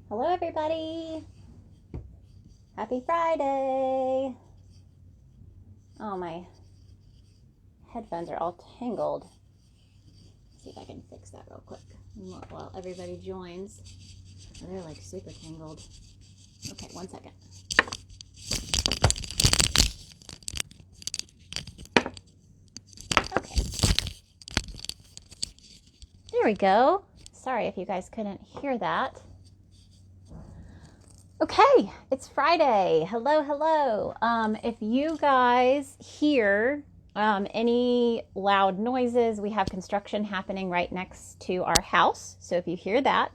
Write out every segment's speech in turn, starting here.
Hello, everybody. Happy Friday. Oh, my headphones are all tangled. Let's see if I can fix that real quick while everybody joins. They're like super tangled. Okay, 1 second. Okay. There we go. Sorry if you guys couldn't hear that. Okay, it's Friday. Hello, hello. If you guys hear any loud noises, we have construction happening right next to our house. So if you hear that,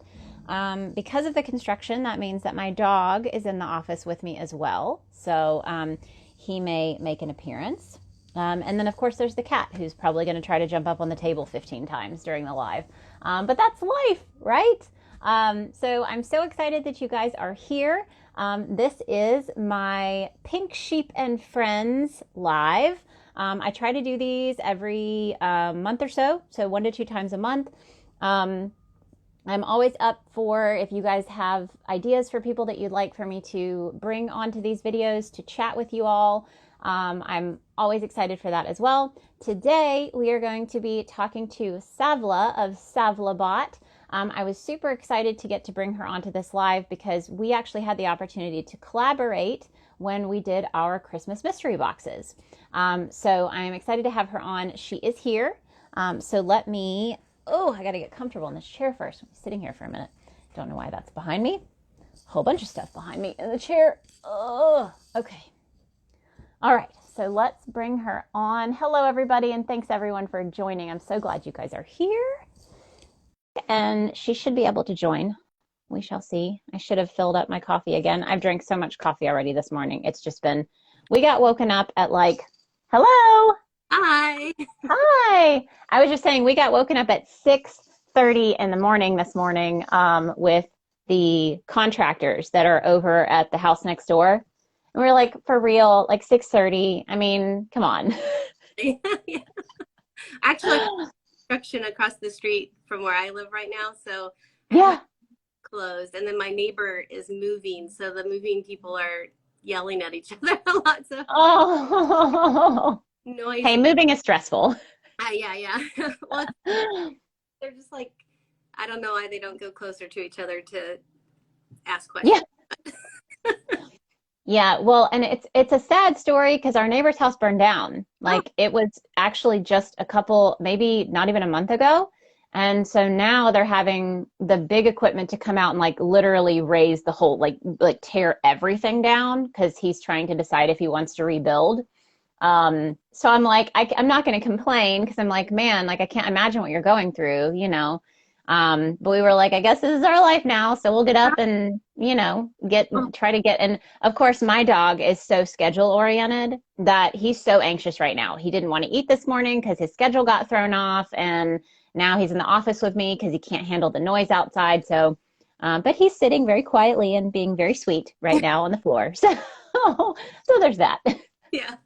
because of the construction, that means that my dog is in the office with me as well. So he may make an appearance. And then, of course, there's the cat who's probably going to try to jump up on the table 15 times during the live. But that's life, right? So I'm so excited that you guys are here. This is my Pink Sheep and Friends live. I try to do these every month or so 1 to 2 times a month. I'm always up for if you guys have ideas for people that you'd like for me to bring onto these videos to chat with you all. I'm always excited for that as well. Today, we are going to be talking to Savla of Savlabot. I was super excited to get to bring her onto this live because we actually had the opportunity to collaborate when we did our Christmas mystery boxes. So I am excited to have her on. She is here. So let me, I got to get comfortable in this chair first. I'm sitting here for a minute. Don't know why that's behind me. A whole bunch of stuff behind me in the chair. Okay. All right, so let's bring her on. Hello, everybody, and thanks, everyone, for joining. I'm so glad you guys are here. And she should be able to join. We shall see. I should have filled up my coffee again. I've drank so much coffee already this morning. It's just been, we got woken up at like, hello. Hi. Hi. I was just saying we got woken up at 6:30 in the morning this morning with the contractors that are over at the house next door. And we were like, for real, like 6:30. I mean, come on. Yeah. Actually, construction across the street from where I live right now, so I have my Yeah. closed. And then my neighbor is moving, so the moving people are yelling at each other a lot. So Oh. Hey, noisy. moving is stressful. Yeah. Well, they're just like, I don't know why they don't go closer to each other to ask Yeah. questions. Yeah, well, and it's a sad story because our neighbor's house burned down. Oh, Like it was actually just a couple, maybe not even a month ago. And so now they're having the big equipment to come out and like literally raise the whole, like tear everything down because he's trying to decide if he wants to rebuild. So I'm like, I'm not going to complain because I'm like, man, like I can't imagine what you're going through, you know. But we were like, I guess this is our life now, so we'll get up and, you know, try to get. And of course, my dog is so schedule oriented that he's so anxious right now. He didn't want to eat this morning because his schedule got thrown off, and now he's in the office with me because he can't handle the noise outside. So, but he's sitting very quietly and being very sweet right now on the floor. So there's that. yeah.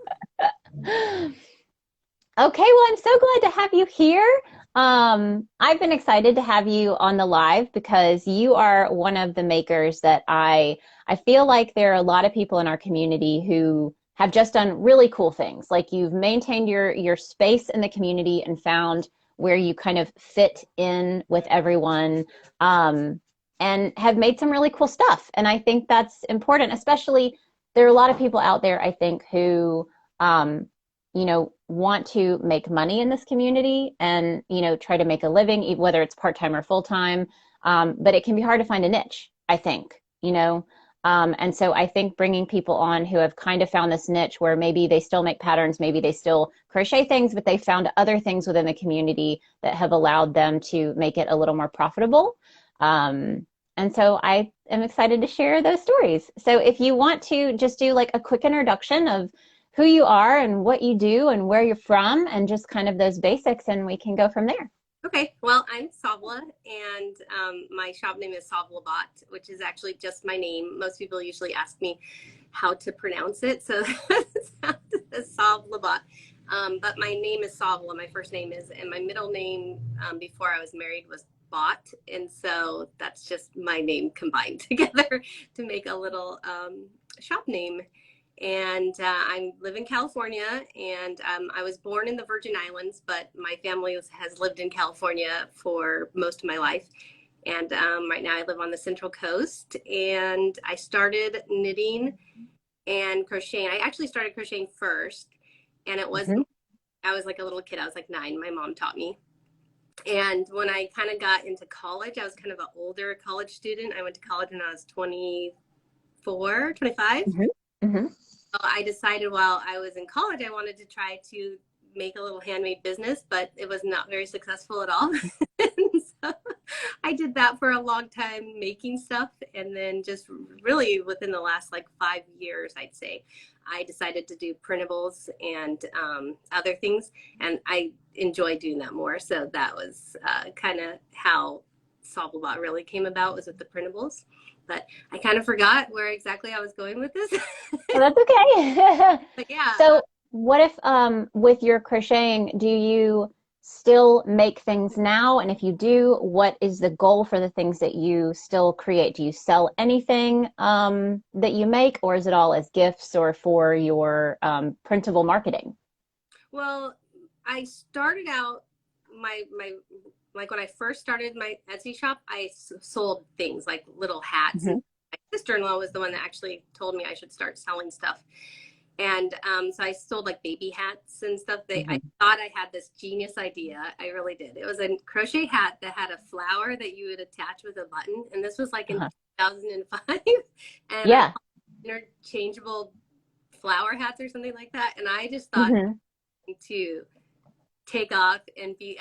Okay, well, I'm so glad to have you here. I've been excited to have you on the live because you are one of the makers that I feel like there are a lot of people in our community who have just done really cool things. Like you've maintained your space in the community and found where you kind of fit in with everyone, and have made some really cool stuff. And I think that's important, especially there are a lot of people out there, I think, who you know, want to make money in this community and, you know, try to make a living, whether it's part-time or full-time. But it can be hard to find a niche, I think, you know. And so I think bringing people on who have kind of found this niche where maybe they still make patterns, maybe they still crochet things, but they found other things within the community that have allowed them to make it a little more profitable. And so I am excited to share those stories. So if you want to just do like a quick introduction of who you are and what you do and where you're from and just kind of those basics, and we can go from there. Okay, well, I'm Savla, and my shop name is Savlabot, which is actually just my name. Most people usually ask me how to pronounce it, so it's Savlabot. But my name is Savla, my first name is, and my middle name before I was married was Savlabot, and so that's just my name combined together to make a little shop name. And I live in California, and I was born in the Virgin Islands, but my family has lived in California for most of my life. And right now I live on the Central Coast, and I started knitting and crocheting. I actually started crocheting first, and it wasn't, I was like a little kid. I was like 9. My mom taught me. And when I kind of got into college, I was kind of an older college student. I went to college when I was 24, 25. So I decided while I was in college, I wanted to try to make a little handmade business, but it was not very successful at all. So I did that for a long time, making stuff. And then just really within the last like 5 years, I'd say, I decided to do printables and other things. And I enjoy doing that more. So that was kind of how Savlabot really came about, was with the printables. But I kind of forgot where exactly I was going with this. Well, that's okay. But yeah. So what if with your crocheting, do you still make things now? And if you do, what is the goal for the things that you still create? Do you sell anything that you make, or is it all as gifts or for your printable marketing? Well, I started out like when I first started my Etsy shop, I sold things like little hats. My sister-in-law was the one that actually told me I should start selling stuff. And so I sold like baby hats and stuff. I thought I had this genius idea. I really did. It was a crochet hat that had a flower that you would attach with a button. And this was like in 2005. And Yeah. Interchangeable flower hats or something like that. And I just thought to take off and be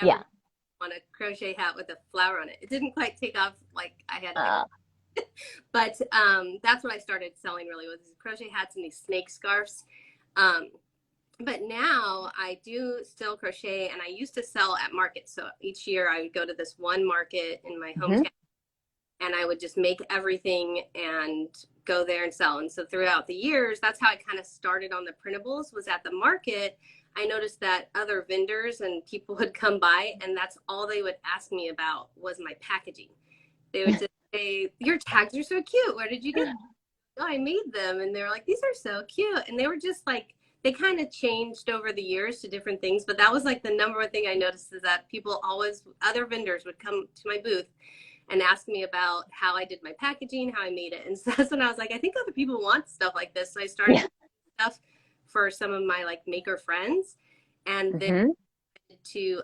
on a crochet hat with a flower on it. It didn't quite take off like I had. But that's what I started selling really, was these crochet hats and these snake scarves. But now I do still crochet, and I used to sell at markets. So each year I would go to this one market in my hometown, and I would just make everything and go there and sell. And so throughout the years, that's how I kind of started on the printables, was at the market. I noticed that other vendors and people would come by, and that's all they would ask me about was my packaging. They would just say, "Your tags are so cute. Where did you get them?" "Oh, I made them." And they were like, "These are so cute." And they were just like, they kind of changed over the years to different things. But that was like the number one thing I noticed, is that people always, other vendors would come to my booth and ask me about how I did my packaging, how I made it. And so that's when I was like, I think other people want stuff like this. So I started stuff for some of my like maker friends, and then to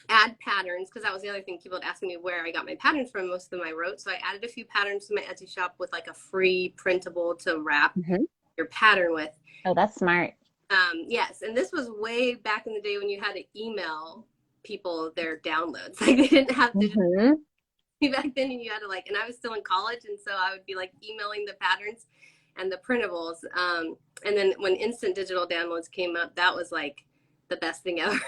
add patterns, because that was the other thing. People would ask me where I got my patterns from. Most of them I wrote. So I added a few patterns to my Etsy shop with like a free printable to wrap your pattern with. Oh, that's smart. Yes. And this was way back in the day when you had to email people their downloads. Like they didn't have to back then, and you had to like, and I was still in college, and so I would be like emailing the patterns and the printables. And then when instant digital downloads came up, that was like the best thing ever.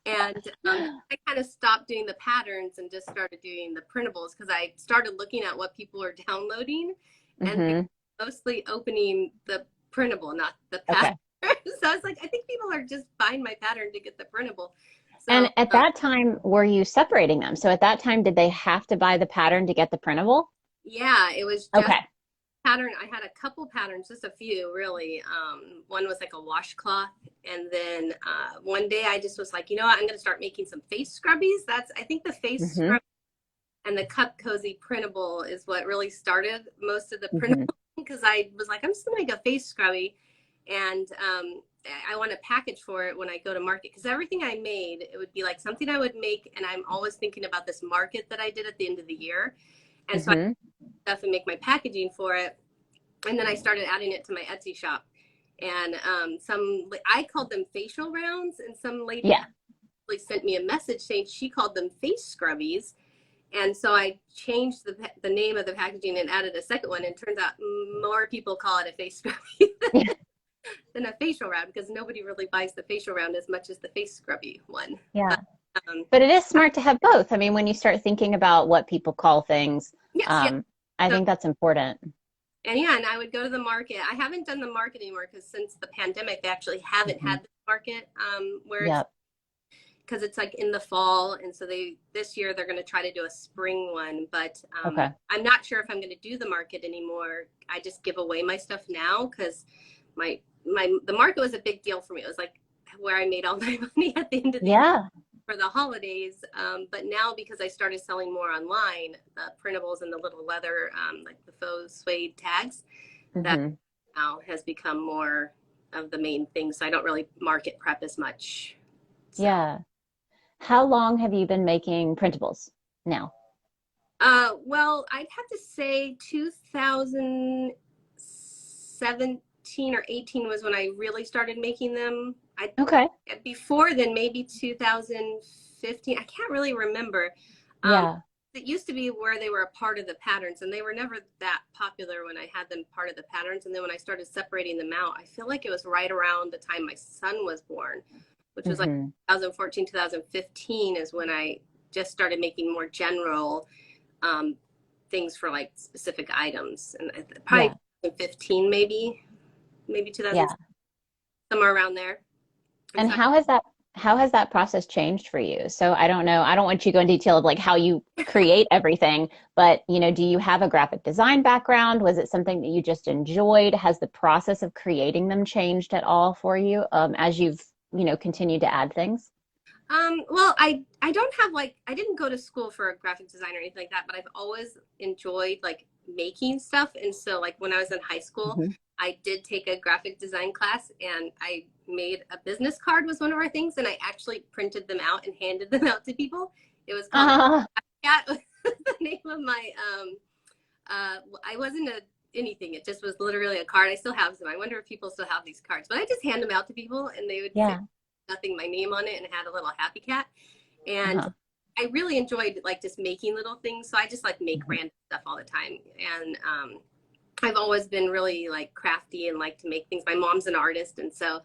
And I kind of stopped doing the patterns and just started doing the printables, because I started looking at what people are downloading and mostly opening the printable, not the pattern. So I was like, I think people are just buying my pattern to get the printable. So, and at that time, were you separating them? So at that time, did they have to buy the pattern to get the printable? Yeah, it was just pattern. I had a couple patterns, just a few really. One was like a washcloth, and then one day I just was like, you know what, I'm going to start making some face scrubbies. I think the face scrub and the cup cozy printable is what really started most of the printable, because I was like, I'm just going to make a face scrubby, and I want a package for it when I go to market, because everything I made, it would be like something I would make, and I'm always thinking about this market that I did at the end of the year. And so I stuff and make my packaging for it. And then I started adding it to my Etsy shop. And I called them facial rounds, and some lady sent me a message saying she called them face scrubbies. And so I changed the name of the packaging and added a second one. And it turns out more people call it a face scrubby than a facial round, because nobody really buys the facial round as much as the face scrubby one. Yeah. But it is smart to have both. I mean, when you start thinking about what people call things, I think that's important. And and I would go to the market. I haven't done the market anymore, because since the pandemic, they actually haven't had the market where because it's like in the fall, and so this year they're going to try to do a spring one, but Okay. I'm not sure if I'm going to do the market anymore. I just give away my stuff now because the market was a big deal for me. It was like where I made all my money at the end of the year for the holidays. But now, because I started selling more online, the printables and the little leather, like the faux suede tags, that now has become more of the main thing. So I don't really market prep as much. So. Yeah. How long have you been making printables now? Well, I'd have to say 2017 or 18 was when I really started making them. Okay. Before then, maybe 2015. I can't really remember. Yeah. It used to be where they were a part of the patterns, and they were never that popular when I had them part of the patterns. And then when I started separating them out, I feel like it was right around the time my son was born, which was like 2014, 2015 is when I just started making more general things for like specific items. And probably 2015, maybe 2000, somewhere around there. And how has that process changed for you? So I don't know, I don't want you to go in detail of like how you create everything, but do you have a graphic design background? Was it something that you just enjoyed? Has the process of creating them changed at all for you as you've continued to add things? Well, I don't have I didn't go to school for a graphic design or anything like that, but I've always enjoyed like making stuff. And so like when I was in high school, I did take a graphic design class, and I made a business card was one of our things. And I actually printed them out and handed them out to people. It was called the name of my, I wasn't anything. It just was literally a card. I still have them. I wonder if people still have these cards, but I just hand them out to people, and they would say nothing, my name on it, and had a little happy cat. And I really enjoyed like just making little things. So I just like make random stuff all the time. And I've always been really like crafty and like to make things. My mom's an artist, and so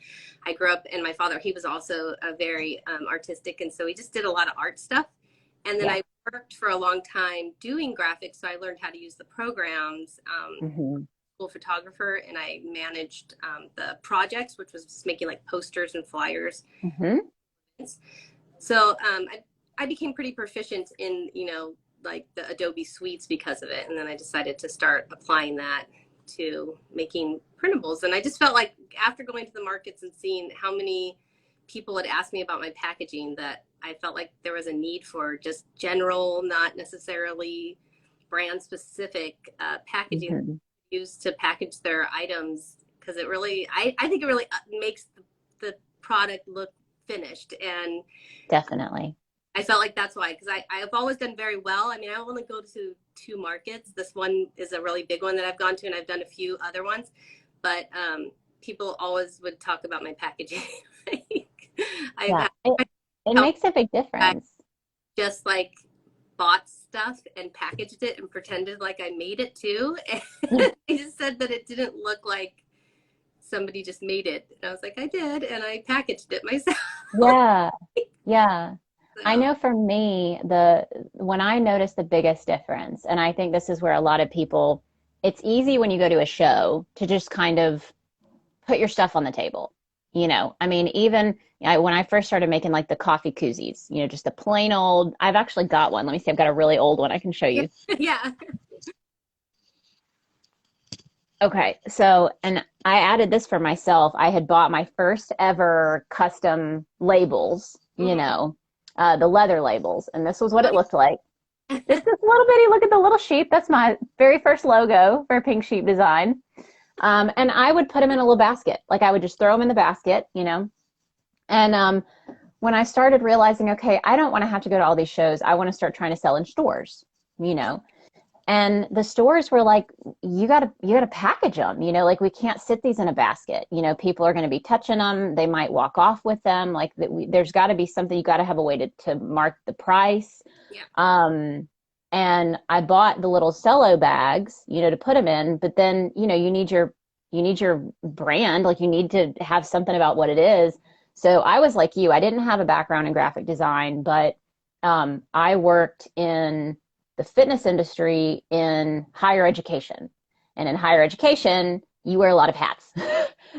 I grew up, and my father, he was also a very artistic, and so we just did a lot of art stuff. And then I worked for a long time doing graphics, so I learned how to use the programs. School photographer, and I managed the projects, which was just making like posters and flyers. So I became pretty proficient in like the Adobe suites because of it, and then I decided to start applying that to making printables. And I just felt like after going to the markets and seeing how many people had asked me about my packaging, that I felt like there was a need for just general, not necessarily brand specific packaging used to package their items, because it really, I think it really makes the product look finished. And definitely, I felt like that's why, because I've always done very well. I mean, I only go to 2 markets. This one is a really big one that I've gone to, and I've done a few other ones, but people always would talk about my packaging. It makes a big difference. Just like bought stuff and packaged it and pretended like I made it too. And I just said that it didn't look like somebody just made it. And I was like, I did, and I packaged it myself. Yeah. So. I know for me, when I noticed the biggest difference, and I think this is where a lot of people, it's easy when you go to a show to just kind of put your stuff on the table. I mean, even when I first started making like the coffee koozies, just the plain old, I've actually got one. Let me see. I've got a really old one I can show you. Yeah. Okay. So, and I added this for myself. I had bought my first ever custom labels, the leather labels. And this was what it looked like. Just this little bitty, look at the little sheep. That's my very first logo for Pink Sheep Design. And I would put them in a little basket. Like I would just throw them in the basket, And when I started realizing, okay, I don't want to have to go to all these shows. I want to start trying to sell in stores, And the stores were like, you gotta package them, like we can't sit these in a basket. People are going to be touching them. They might walk off with them. Like there's got to be something, you got to have a way to mark the price. Yeah. And I bought the little cello bags, to put them in, but then, you need your brand, like you need to have something about what it is. So I was like you, I didn't have a background in graphic design, but I worked in the fitness industry in higher education. And in higher education, you wear a lot of hats.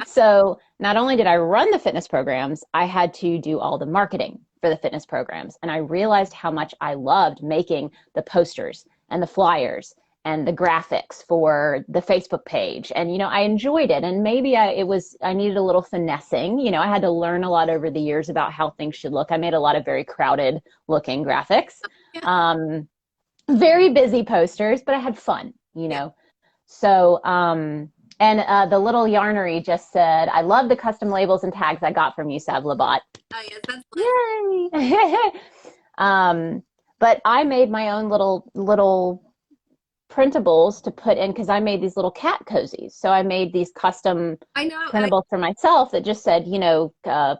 So not only did I run the fitness programs, I had to do all the marketing for the fitness programs. And I realized how much I loved making the posters and the flyers and the graphics for the Facebook page. And, you know, I enjoyed it. And maybe I needed a little finessing. You know, I had to learn a lot over the years about how things should look. I made a lot of very crowded looking graphics, very busy posters, but I had fun, you know. So, and the little yarnery just said, I love the custom labels and tags I got from you, Savlabot. Oh, yes, that's Yay! But I made my own little printables to put in because I made these little cat cozies. So I made these custom printables for myself that just said, you know, I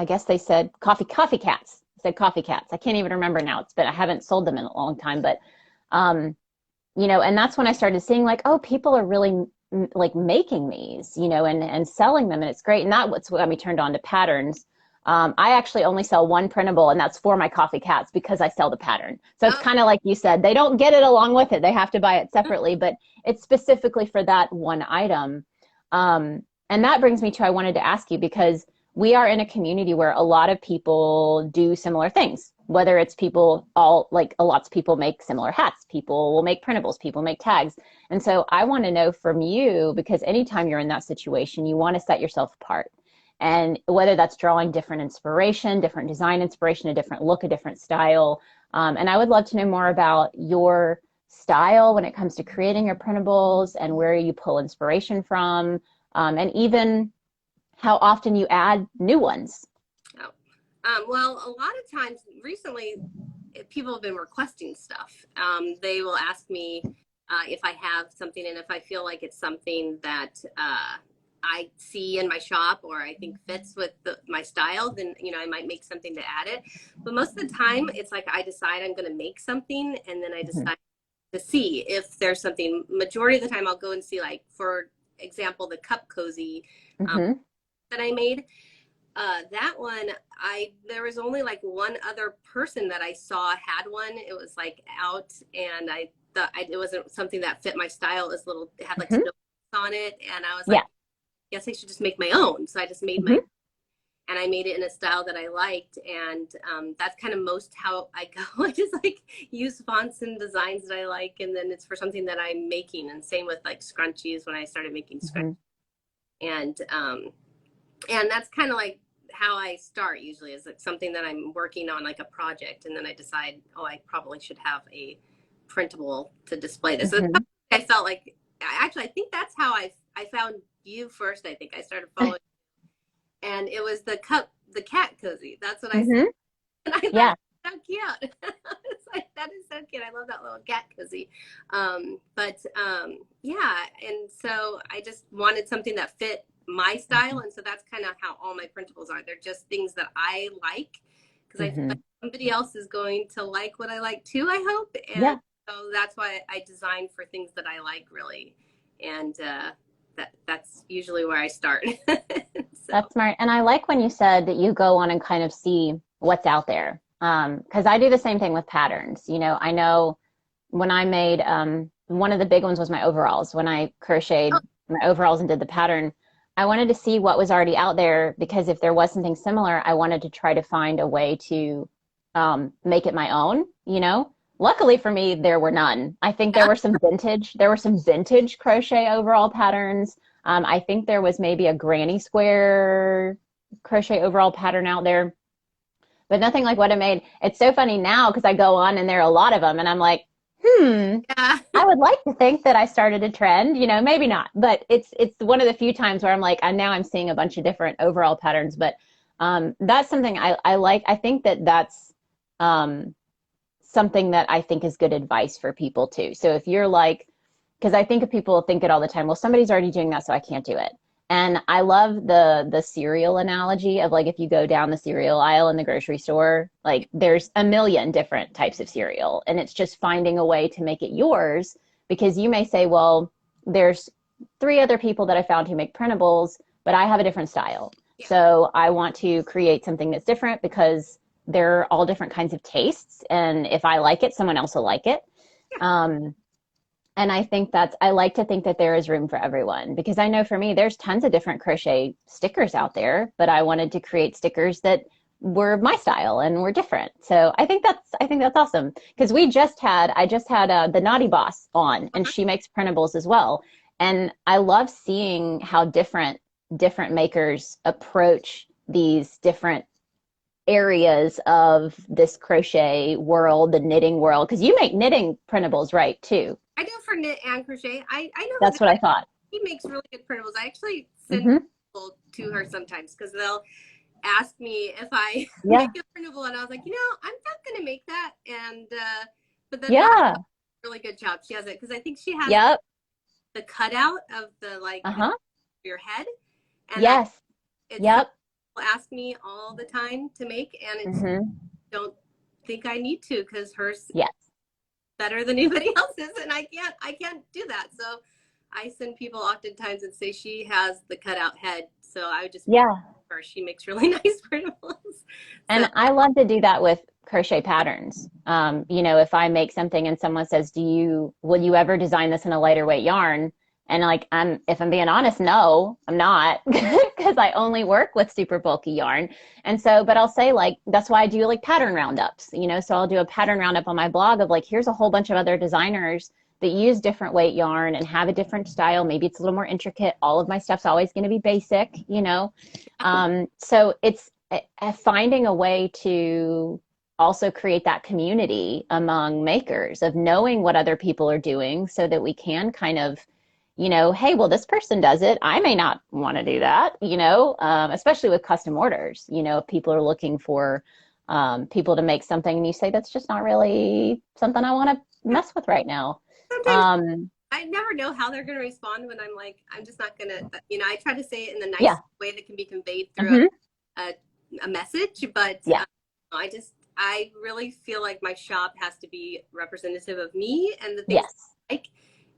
guess they said coffee cats. It said coffee cats. I can't even remember now. I haven't sold them in a long time, but you know, and that's when I started seeing like, oh, people are really like making these, you know, and selling them, and it's great. And that's what got me turned on to patterns. I actually only sell one printable, and that's for my coffee cats because I sell the pattern. So it's kind of like you said, they don't get it along with it. They have to buy it separately, but it's specifically for that one item. And that brings me to, I wanted to ask you, because we are in a community where a lot of people do similar things, whether it's lots of people make similar hats, people will make printables, people make tags. And so I want to know from you, because anytime you're in that situation, you want to set yourself apart. And whether that's drawing different inspiration, different design inspiration, a different look, a different style. And I would love to know more about your style when it comes to creating your printables and where you pull inspiration from, and even how often you add new ones. Well, a lot of times recently, people have been requesting stuff. They will ask me if I have something, and if I feel like it's something that I see in my shop or I think fits with my style, then, you know, I might make something to add it. But most of the time, it's like I decide I'm going to make something, and then I decide to see if there's something. Majority of the time, I'll go and see, like, for example, the cup cozy that I made. That one, there was only like one other person that I saw had one. It was like out, and I thought it wasn't something that fit my style. It had like some notes on it, and I was like, guess I should just make my own. So I just made my, and I made it in a style that I liked, and that's kind of most how I go. I just like use fonts and designs that I like, and then it's for something that I'm making. And same with like scrunchies, when I started making scrunchies, and that's kind of like how I start usually, is like something that I'm working on, like a project, and then I decide, oh, I probably should have a printable to display this. So I felt like, actually, I think that's how I found you first. I think I started following, and it was the cat cozy. That's what I said, and I thought, so cute. It's like, that is so cute. I love that little cat cozy. Yeah, and so I just wanted something that fit my style, and so that's kind of how all my printables are. They're just things that I like, because I feel like somebody else is going to like what I like too, I hope. And so that's why I design for things that I like, really. And that's usually where I start. That's smart. And I like when you said that you go on and kind of see what's out there, because I do the same thing with patterns. You know, I know when I made one of the big ones was my overalls. When I crocheted my overalls and did the pattern, I wanted to see what was already out there, because if there was something similar, I wanted to try to find a way to make it my own, you know. Luckily for me, there were none. I think there were some vintage crochet overall patterns. I think there was maybe a granny square crochet overall pattern out there, but nothing like what I made. It's so funny now, because I go on and there are a lot of them, and I'm like, I would like to think that I started a trend, you know, maybe not, but it's one of the few times where I'm like, now I'm seeing a bunch of different overall patterns. But that's something I like. I think that's something that I think is good advice for people too. So if you're like, because I think people think it all the time, well, somebody's already doing that, so I can't do it. And I love the cereal analogy of, like, if you go down the cereal aisle in the grocery store, like, there's a million different types of cereal, and it's just finding a way to make it yours, because you may say, well, there's 3 other people that I found who make printables, but I have a different style. So I want to create something that's different, because they're all different kinds of tastes, and if I like it, someone else will like it. And I think I like to think that there is room for everyone, because I know for me, there's tons of different crochet stickers out there, but I wanted to create stickers that were my style and were different. So I think that's awesome because I just had the Naughty Boss on, and she makes printables as well. And I love seeing how different makers approach these different areas of this crochet world, the knitting world, because you make knitting printables, right, too? I do for knit and crochet. I know who That's what I thought. he makes really good printables. I actually send Hmm. people to her sometimes because they'll ask me if I Yeah. make a printable, and I was like, I'm not gonna make that. And but then that Yeah. really good job. She has it because I think she has Yep. the cutout of the Uh-huh. your head, and I Yes. it's something Yep. people ask me all the time to make, and it's Hmm. don't think I need to because hers Yes. better than anybody else's, and I can't do that. So I send people oftentimes and say she has the cutout head, so I would just Yeah. her. She makes really nice printables. So And I love to do that with crochet patterns. If I make something and someone says, will you ever design this in a lighter weight yarn? And like, if I'm being honest, no, I'm not, because I only work with super bulky yarn. And so, but I'll say like, that's why I do like pattern roundups, so I'll do a pattern roundup on my blog of like, here's a whole bunch of other designers that use different weight yarn and have a different style. Maybe it's a little more intricate. All of my stuff's always going to be basic. So it's finding a way to also create that community among makers of knowing what other people are doing so that we can kind of, hey, well, this person does it. I may not want to do that, especially with custom orders. If people are looking for people to make something and you say, that's just not really something I want to mess with right now. sometimes I never know how they're going to respond when I'm like, I'm just not going to, I try to say it in the nice Yeah. way that can be conveyed through Hmm. a message, but Yeah. I really feel like my shop has to be representative of me and the things Yes. I like.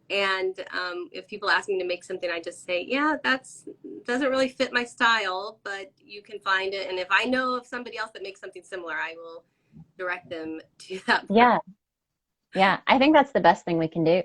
And if people ask me to make something, I just say, yeah, that's doesn't really fit my style, but you can find it. And if I know of somebody else that makes something similar, I will direct them to that. Yeah. Yeah. I think that's the best thing we can do.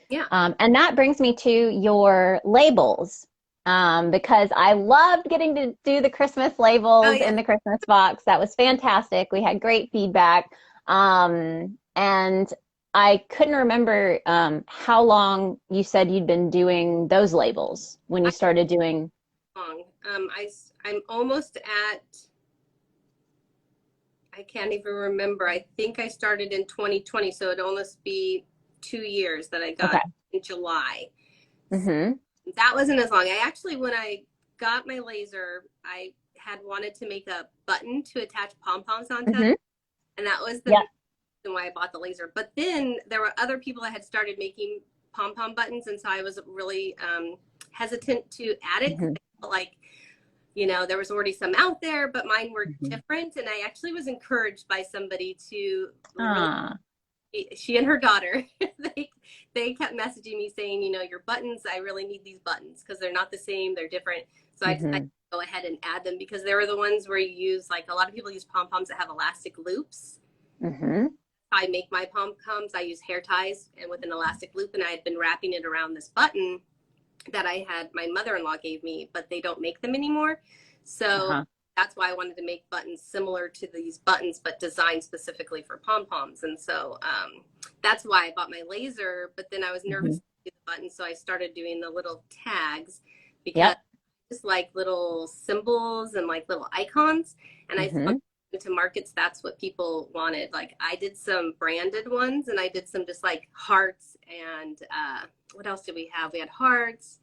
Yeah. And that brings me to your labels, because I loved getting to do the Christmas Oh, labels in yes. the Christmas box. That was fantastic. We had great feedback. And I couldn't remember how long you said you'd been doing those labels when you started doing. Long. I'm almost at, I can't even remember. I think I started in 2020, so it'd almost be 2 years that I Okay. got in July. Mm-hmm. That wasn't as long. I actually, when I got my laser, I had wanted to make a button to attach pom-poms onto, Mm-hmm. and that was the Yeah. reason why I bought the laser. But then there were other people that had started making pom-pom buttons, and so I was really hesitant to add it because Mm-hmm. I felt like, there was already some out there, but mine were Mm-hmm. different. And I actually was encouraged by somebody to really, Ah. she and her daughter, they kept messaging me saying, your buttons, I really need these buttons because they're not the same, they're different. So I decided Mm-hmm. to go ahead and add them because they were the ones where you use, like a lot of people use pom-poms that have elastic loops. Mm-hmm. I make my pom-poms, I use hair ties and with an elastic loop, and I had been wrapping it around this button that my mother-in-law gave me, but they don't make them anymore. So Uh-huh. that's why I wanted to make buttons similar to these buttons, but designed specifically for pom-poms. And so that's why I bought my laser, but then I was nervous Mm-hmm. to do the buttons. So I started doing the little tags because Yep. just like little symbols and like little icons. And I Mm-hmm. found to markets, that's what people wanted. Like I did some branded ones and I did some just like hearts and what else did we have? We had hearts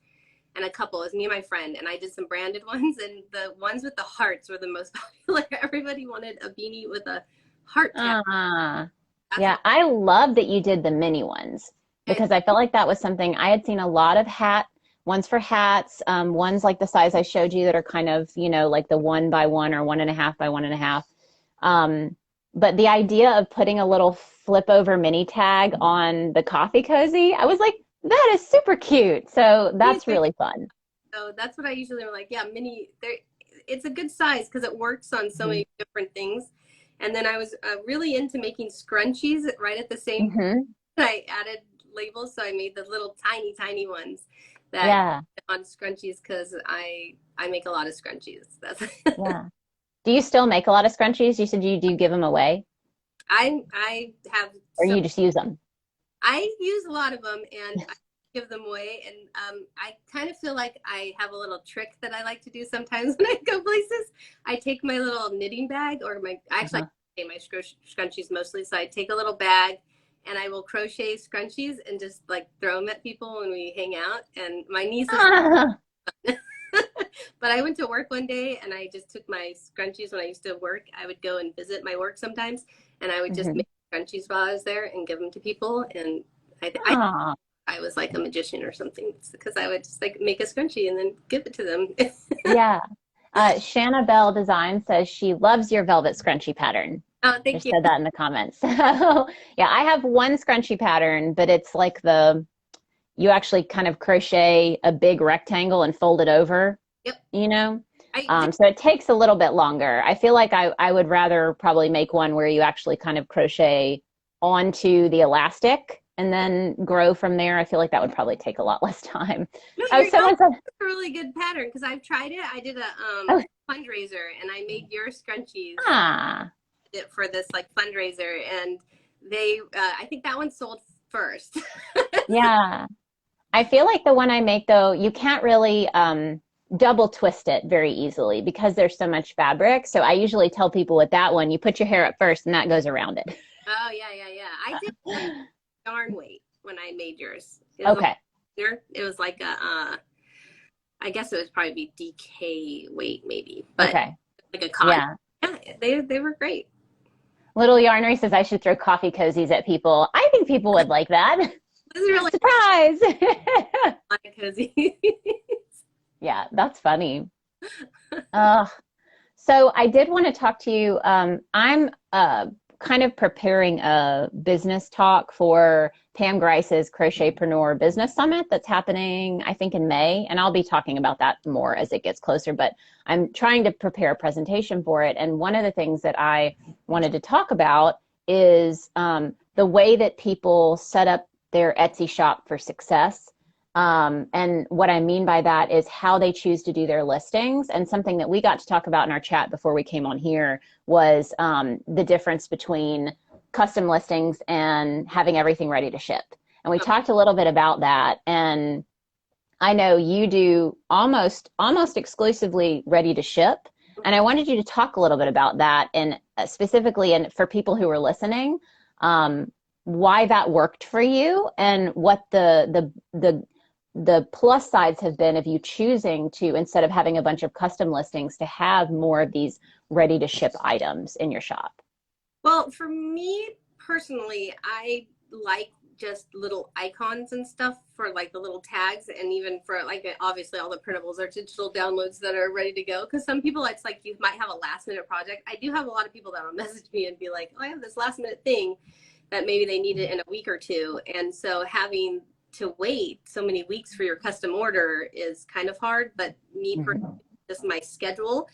and a couple. It was me and my friend, and I did some branded ones, and the ones with the hearts were the most popular. Everybody wanted a beanie with a heart tag. Ah. That's Yeah, what I love that you did the mini ones I, because I felt like that was something I had seen a lot of ones for hats, ones like the size I showed you that are kind of, like the 1 by 1 or 1.5 by 1.5. Um, but the idea of putting a little flip over mini tag on the coffee cozy, I was like, that is super cute. So that's really fun. so that's what I usually am like. Yeah, mini. There, it's a good size because it works on so Hmm. many different things. And then I was really into making scrunchies right at the same time. Hmm. I added labels, so I made the little tiny, tiny ones that Yeah, on scrunchies because I make a lot of scrunchies. That's yeah. Do you still make a lot of scrunchies? You said you do give them away, I have or some. you just use them? I use a lot of them and I give them away. And I kind of feel like I have a little trick that I like to do sometimes when I go places. I take my little knitting bag or actually Uh-huh. I take my scrunchies mostly. So I take a little bag and I will crochet scrunchies and just like throw them at people when we hang out. And my niece is, Ah, but I went to work one day and I just took my scrunchies when I used to work. I would go and visit my work sometimes and I would just mhm. make scrunchies while I was there and give them to people. And I Ah, I was like a magician or something because I would just like make a scrunchie and then give it to them. yeah. Shanna Bell Design says she loves your velvet scrunchie pattern. Oh, thank Just you. said that in the comments. So yeah, I have one scrunchie pattern, but it's like you actually kind of crochet a big rectangle and fold it over, Yep. you know? I did. So it takes a little bit longer. I feel like I would rather probably make one where you actually kind of crochet onto the elastic and then grow from there. I feel like that would probably take a lot less time. No, Oh, you're not someone said, a really good pattern because I've tried it. I did a oh, fundraiser and I made your scrunchies ah, for this like fundraiser and they I think that one sold first. yeah. I feel like the one I make though, you can't really double twist it very easily because there's so much fabric. So I usually tell people with that one, you put your hair up first and that goes around it. Oh yeah, yeah, yeah. I did like yarn weight when I made yours. It was a Okay. it was like a I guess it would probably be DK weight maybe, but Okay. like a cotton. Yeah. Yeah, they were great. Little Yarnery says I should throw coffee cozies at people. I think people would like that. This is really Surprise. cozy. Yeah, that's funny. Uh, so I did want to talk to you. I'm kind of preparing a business talk for Pam Grice's Crochetpreneur Business Summit that's happening, I think, in May. And I'll be talking about that more as it gets closer. But I'm trying to prepare a presentation for it. And one of the things that I wanted to talk about is the way that people set up their Etsy shop for success. And what I mean by that is how they choose to do their listings. And something that we got to talk about in our chat before we came on here was the difference between custom listings and having everything ready to ship. And we talked a little bit about that. And I know you do almost exclusively ready to ship. And I wanted you to talk a little bit about that and specifically, and for people who are listening, why that worked for you and what the plus sides have been of you choosing to, instead of having a bunch of custom listings, to have more of these ready to ship items in your shop. Well, for me personally, I like just little icons and stuff for like the little tags and even for like obviously all the printables are digital downloads that are ready to go because some people it's like you might have a last minute project. I do have a lot of people that will message me and be like, oh, I have this last minute thing that maybe they need it in a week or two, and so having to wait so many weeks for your custom order is kind of hard. But me personally, just my schedule,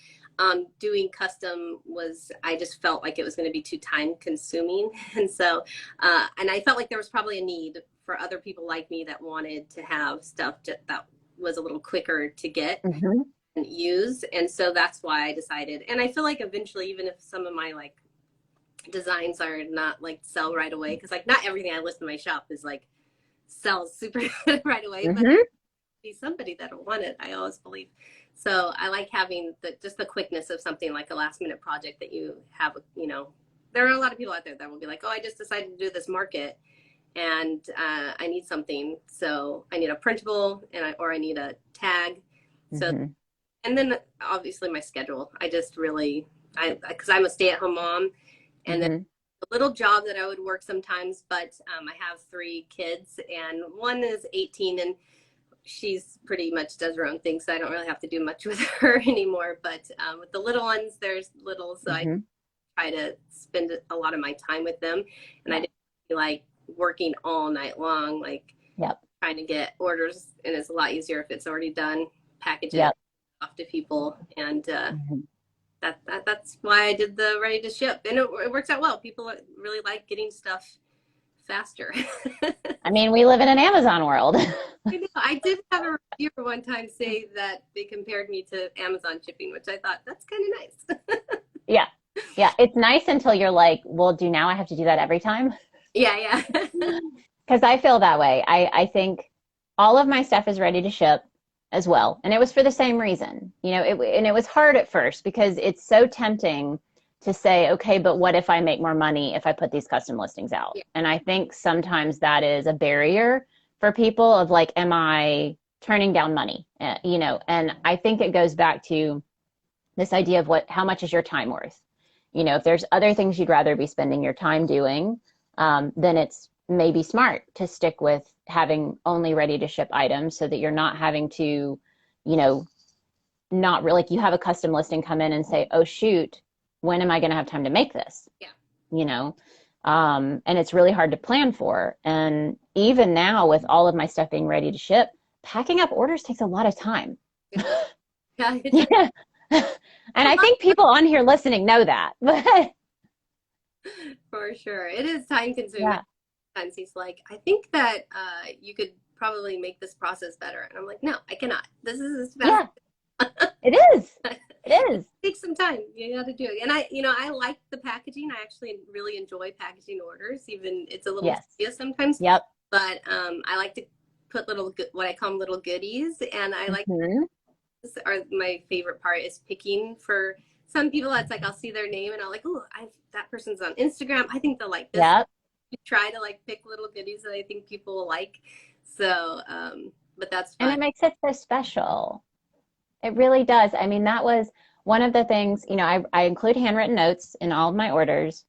doing custom was, I just felt like it was going to be too time consuming. And so, and I felt like there was probably a need for other people like me that wanted to have stuff that was a little quicker to get Mm-hmm. and use. And so that's why I decided. And I feel like eventually, even if some of my like designs are not like sell right away, because like not everything I list in my shop is like sells super right away, but Mm-hmm. be somebody that'll want it. I always believe. So I like having just the quickness of something like a last minute project that you have, you know, there are a lot of people out there that will be like, oh, I just decided to do this market and I need something. So I need a printable or I need a tag. So, Mm-hmm. and then obviously my schedule, I just really, cause I'm a stay at home mom and then Mm-hmm. a little job that I would work sometimes, but I have 3 kids and one is 18 and she's pretty much does her own thing. So I don't really have to do much with her anymore. But with the little ones, there's little. So I Mm-hmm. try to spend a lot of my time with them. And I Yeah. didn't feel like working all night long, like Yep. trying to get orders. And it's a lot easier if it's already done, package it Yep. off to people. And Mm-hmm. that's why I did the ready to ship. And it works out well. People really like getting stuff faster. I mean, we live in an Amazon world. I know. I did have a reviewer one time say that they compared me to Amazon shipping, which I thought that's kind of nice. Yeah. Yeah. It's nice until you're like, well, do now I have to do that every time? Yeah, yeah. Because I feel that way. I think all of my stuff is ready to ship as well. And it was for the same reason. And it was hard at first because it's so tempting to say, okay, but what if I make more money if I put these custom listings out? Yeah. And I think sometimes that is a barrier for people of like, am I turning down money? And I think it goes back to this idea of how much is your time worth? If there's other things you'd rather be spending your time doing, then it's maybe smart to stick with having only ready to ship items so that you're not having to, not really, like you have a custom listing come in and say, oh shoot, when am I going to have time to make this? Yeah. And it's really hard to plan for. And even now with all of my stuff being ready to ship, packing up orders takes a lot of time. Yeah. Yeah. And I think people on here listening know that, but For sure. It is time consuming. yeah. Sometimes he's like, I think that you could probably make this process better. And I'm like, no, I cannot. This is fast. Yeah, it is. It is. It takes some time. You got to do it. And I like the packaging. I actually really enjoy packaging orders. Even it's a little tedious sometimes. Yep. But I like to put what I call little goodies. And I like are my favorite part is picking for some people. It's like I'll see their name and I'll like, oh, that person's on Instagram. I think they'll like this. Yep. Try to like pick little goodies that I think people will like. So, but that's fun. And it makes it so special. It really does. I mean, that was one of the things, I include handwritten notes in all of my orders.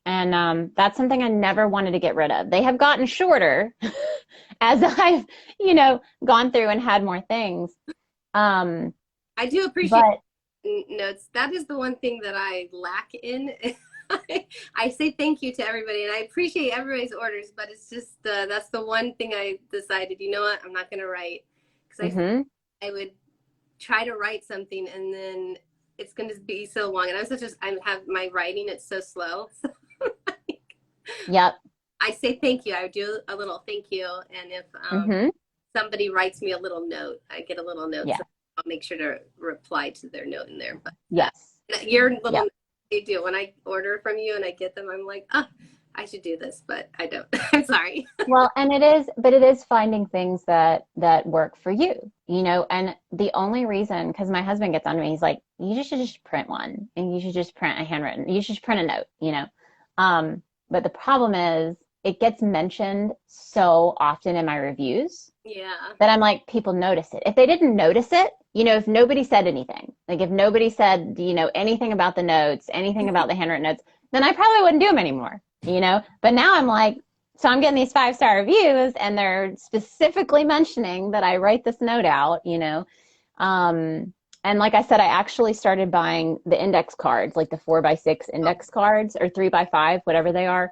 And that's something I never wanted to get rid of. They have gotten shorter as I've, gone through and had more things. I do appreciate notes. That is the one thing that I lack in. I say thank you to everybody and I appreciate everybody's orders, but it's just that's the one thing I decided, you know what, I'm not going to write because I would try to write something and then it's going to be so long and I have my writing, it's so slow. So yep. I say thank you. I do a little thank you, and if somebody writes me a little note, I get a little note. Yeah. So I'll make sure to reply to their note in there. But yes, your little they do. When I order from you and I get them, I'm like, oh, I should do this, but I don't. I'm sorry. Well, and it is finding things that work for you, and the only reason, because my husband gets on me, he's like, you should just print one and you should just print a handwritten, you should just print a note, but the problem is it gets mentioned so often in my reviews that I'm like, people notice it. If they didn't notice it, if nobody said anything, like if nobody said, anything about the notes, anything about the handwritten notes, then I probably wouldn't do them anymore, But now I'm like, so I'm getting these 5-star reviews and they're specifically mentioning that I write this note out, and like I said, I actually started buying the index cards, like the 4x6 index cards or 3x5, whatever they are.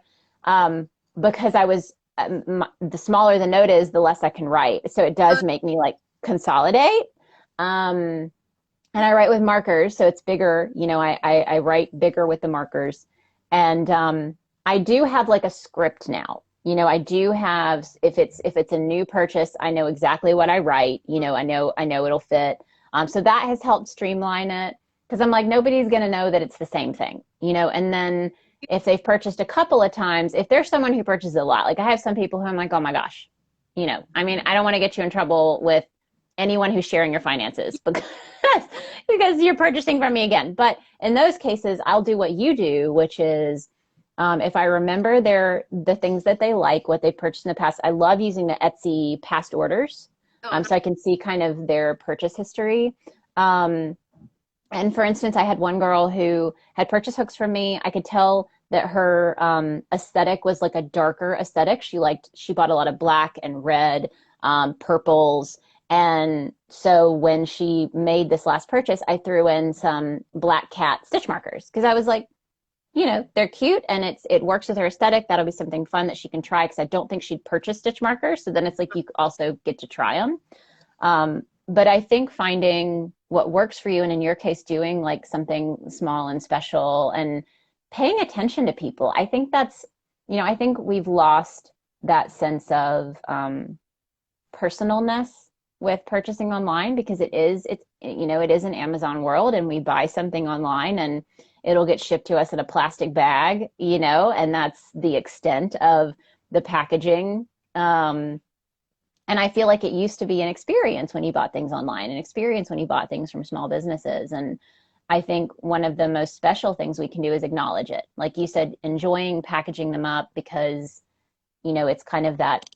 Because I was, the smaller the note is, the less I can write. So it does make me like consolidate. And I write with markers, so it's bigger. I write bigger with the markers. And I do have like a script now. I do have, if it's a new purchase, I know exactly what I write. I know it'll fit. So that has helped streamline it because I'm like, nobody's going to know that it's the same thing, and then if they've purchased a couple of times, if there's someone who purchases a lot, like I have some people who I'm like, oh my gosh, I mean, I don't want to get you in trouble with anyone who's sharing your finances because you're purchasing from me again. But in those cases, I'll do what you do, which is if I remember the things that they like, what they purchased in the past, I love using the Etsy past orders. So I can see kind of their purchase history. And for instance, I had one girl who had purchased hooks from me. I could tell that her aesthetic was like a darker aesthetic. She bought a lot of black and red, purples. And so when she made this last purchase, I threw in some black cat stitch markers because I was like, they're cute and it works with her aesthetic. That'll be something fun that she can try because I don't think she'd purchase stitch markers. So then it's like you also get to try them. But I think finding what works for you, and in your case, doing like something small and special and paying attention to people. I think that's, I think we've lost that sense of personalness with purchasing online, because it is an Amazon world, and we buy something online and it'll get shipped to us in a plastic bag, and that's the extent of the packaging. And I feel like it used to be an experience when you bought things online, an experience when you bought things from small businesses. And I think one of the most special things we can do is acknowledge it. Like you said, enjoying packaging them up, because, it's kind of that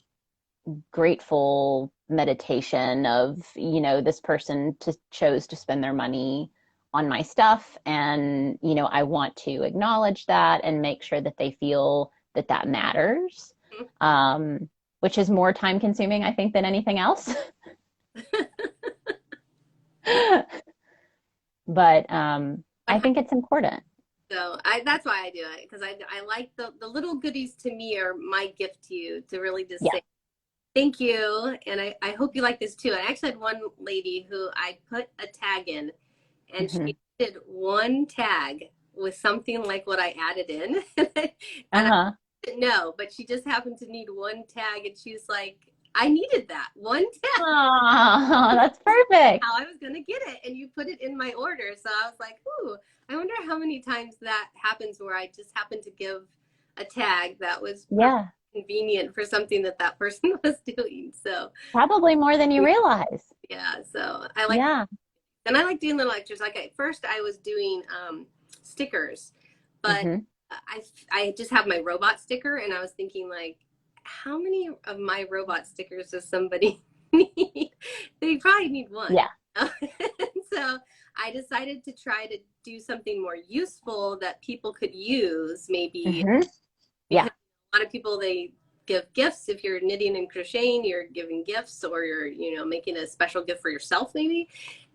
grateful meditation of, this person chose to spend their money on my stuff. And, I want to acknowledge that and make sure that they feel that that matters. Which is more time consuming, I think, than anything else. But I think it's important. So that's why I do it, because I like the little goodies. To me, are my gift to you, to really just say thank you. And I hope you like this too. I actually had one lady who I put a tag in, and she did one tag with something like what I added in. And I didn't know, but she just happened to need one tag, and she's like, I needed that one tag. Oh, that's perfect. How I was going to get it, and you put it in my order. So I was like, ooh, I wonder how many times that happens where I just happen to give a tag that was convenient for something that person was doing. So probably more than you realize. Yeah. So I like, and I like doing little extras. Like at first I was doing stickers, but I just have my robot sticker, and I was thinking, like, how many of my robot stickers does somebody need? They probably need one. Yeah. So I decided to try to do something more useful that people could use, maybe. Yeah. A lot of people, they give gifts. If you're knitting and crocheting, you're giving gifts, or you're making a special gift for yourself, maybe.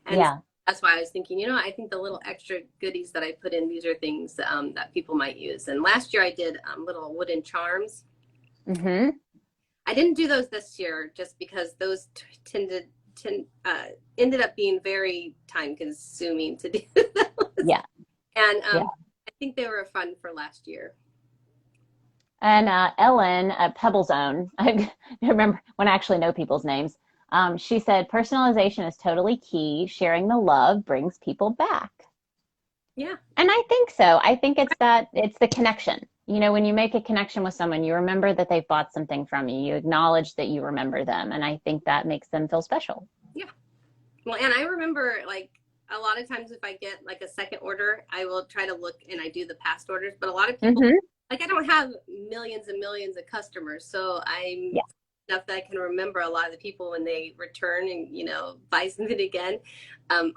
And that's why I was thinking, I think the little extra goodies that I put in, these are things that people might use. And last year I did little wooden charms. I didn't do those this year just because those ended up being very time consuming to do those. Yeah. And I think they were fun for last year. And Ellen at Pebble Zone, I remember when I actually know people's names, she said, personalization is totally key. Sharing the love brings people back. Yeah. And I think so. I think it's the connection. When you make a connection with someone, you remember that they've bought something from you. You acknowledge that you remember them. And I think that makes them feel special. Yeah. Well, and I remember, like, a lot of times if I get like a second order, I will try to look and I do the past orders. But a lot of people, like, I don't have millions and millions of customers. So I'm enough that I can remember a lot of the people when they return and, buy something again.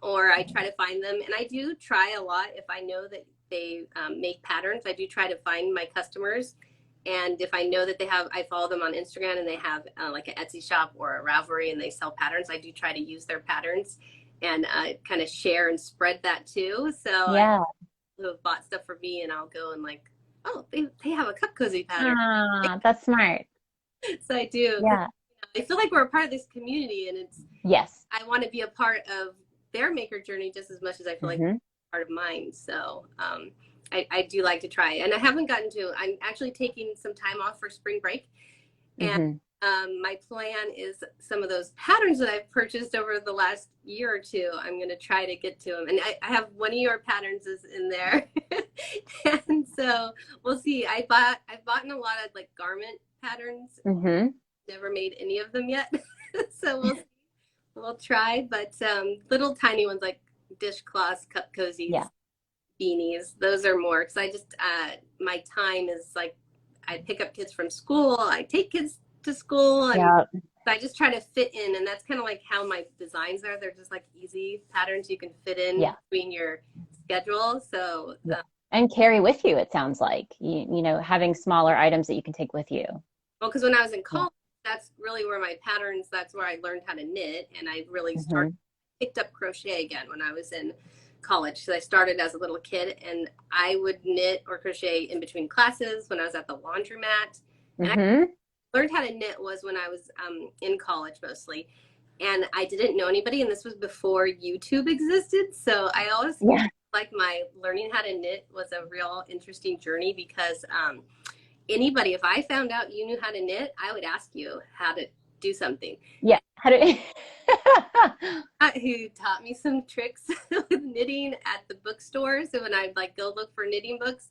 Or I try to find them. And I do try a lot, if I know that they make patterns, I do try to find my customers. And if I know that I follow them on Instagram and they have like an Etsy shop or a Ravelry and they sell patterns, I do try to use their patterns and kind of share and spread that too. So who have bought stuff for me, and I'll go and like, oh, they have a cup cozy pattern. That's smart. So I do. Yeah. I feel like we're a part of this community, and it's I want to be a part of their maker journey just as much as I feel like part of mine. So I do like to try, and I haven't gotten to. I'm actually taking some time off for spring break, and my plan is some of those patterns that I've purchased over the last year or two, I'm going to try to get to them. And I have one of your patterns is in there. And so we'll see. I've bought a lot of like garment patterns. Never made any of them yet. So we'll try. But little tiny ones like dishcloths, cup cozies, beanies, those are more, because I just, my time is like, I pick up kids from school, I take kids to school, and I just try to fit in, and that's kind of like how my designs are. They're just like easy patterns you can fit in between your schedule. So and carry with you, it sounds like, having smaller items that you can take with you. Well, because when I was in college, that's really where my patterns, that's where I learned how to knit, and I really picked up crochet again when I was in college. So I started as a little kid, and I would knit or crochet in between classes when I was at the laundromat. And I learned how to knit was when I was in college mostly, and I didn't know anybody, and this was before YouTube existed. So I always like my learning how to knit was a real interesting journey, because anybody, if I found out you knew how to knit, I would ask you how to do something. Yeah. How do Who taught me some tricks with knitting at the bookstore. So when I'd like go look for knitting books,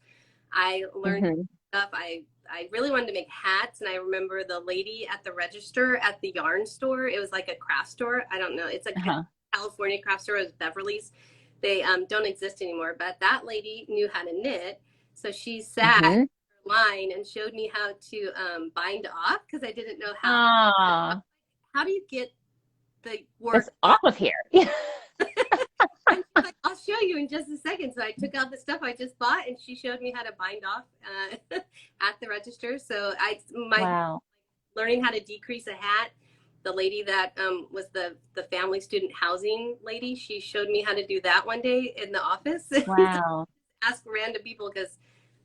I learned Mhm. stuff. I really wanted to make hats, and I remember the lady at the register at the yarn store. It was like a craft store. I don't know. It's a Uh-huh. California craft store. It was Beverly's. They don't exist anymore. But that lady knew how to knit, so she sat Mhm. line and showed me how to bind off because I didn't know how. Ah, How do you get the that's work off off? of here. And she's like, I'll show you in just a second. So I took out the stuff I just bought, and she showed me how to bind off at the register. So my Wow. learning how to decrease a hat. The lady that was the family student housing lady, she showed me how to do that one day in the office. So Wow. ask random people because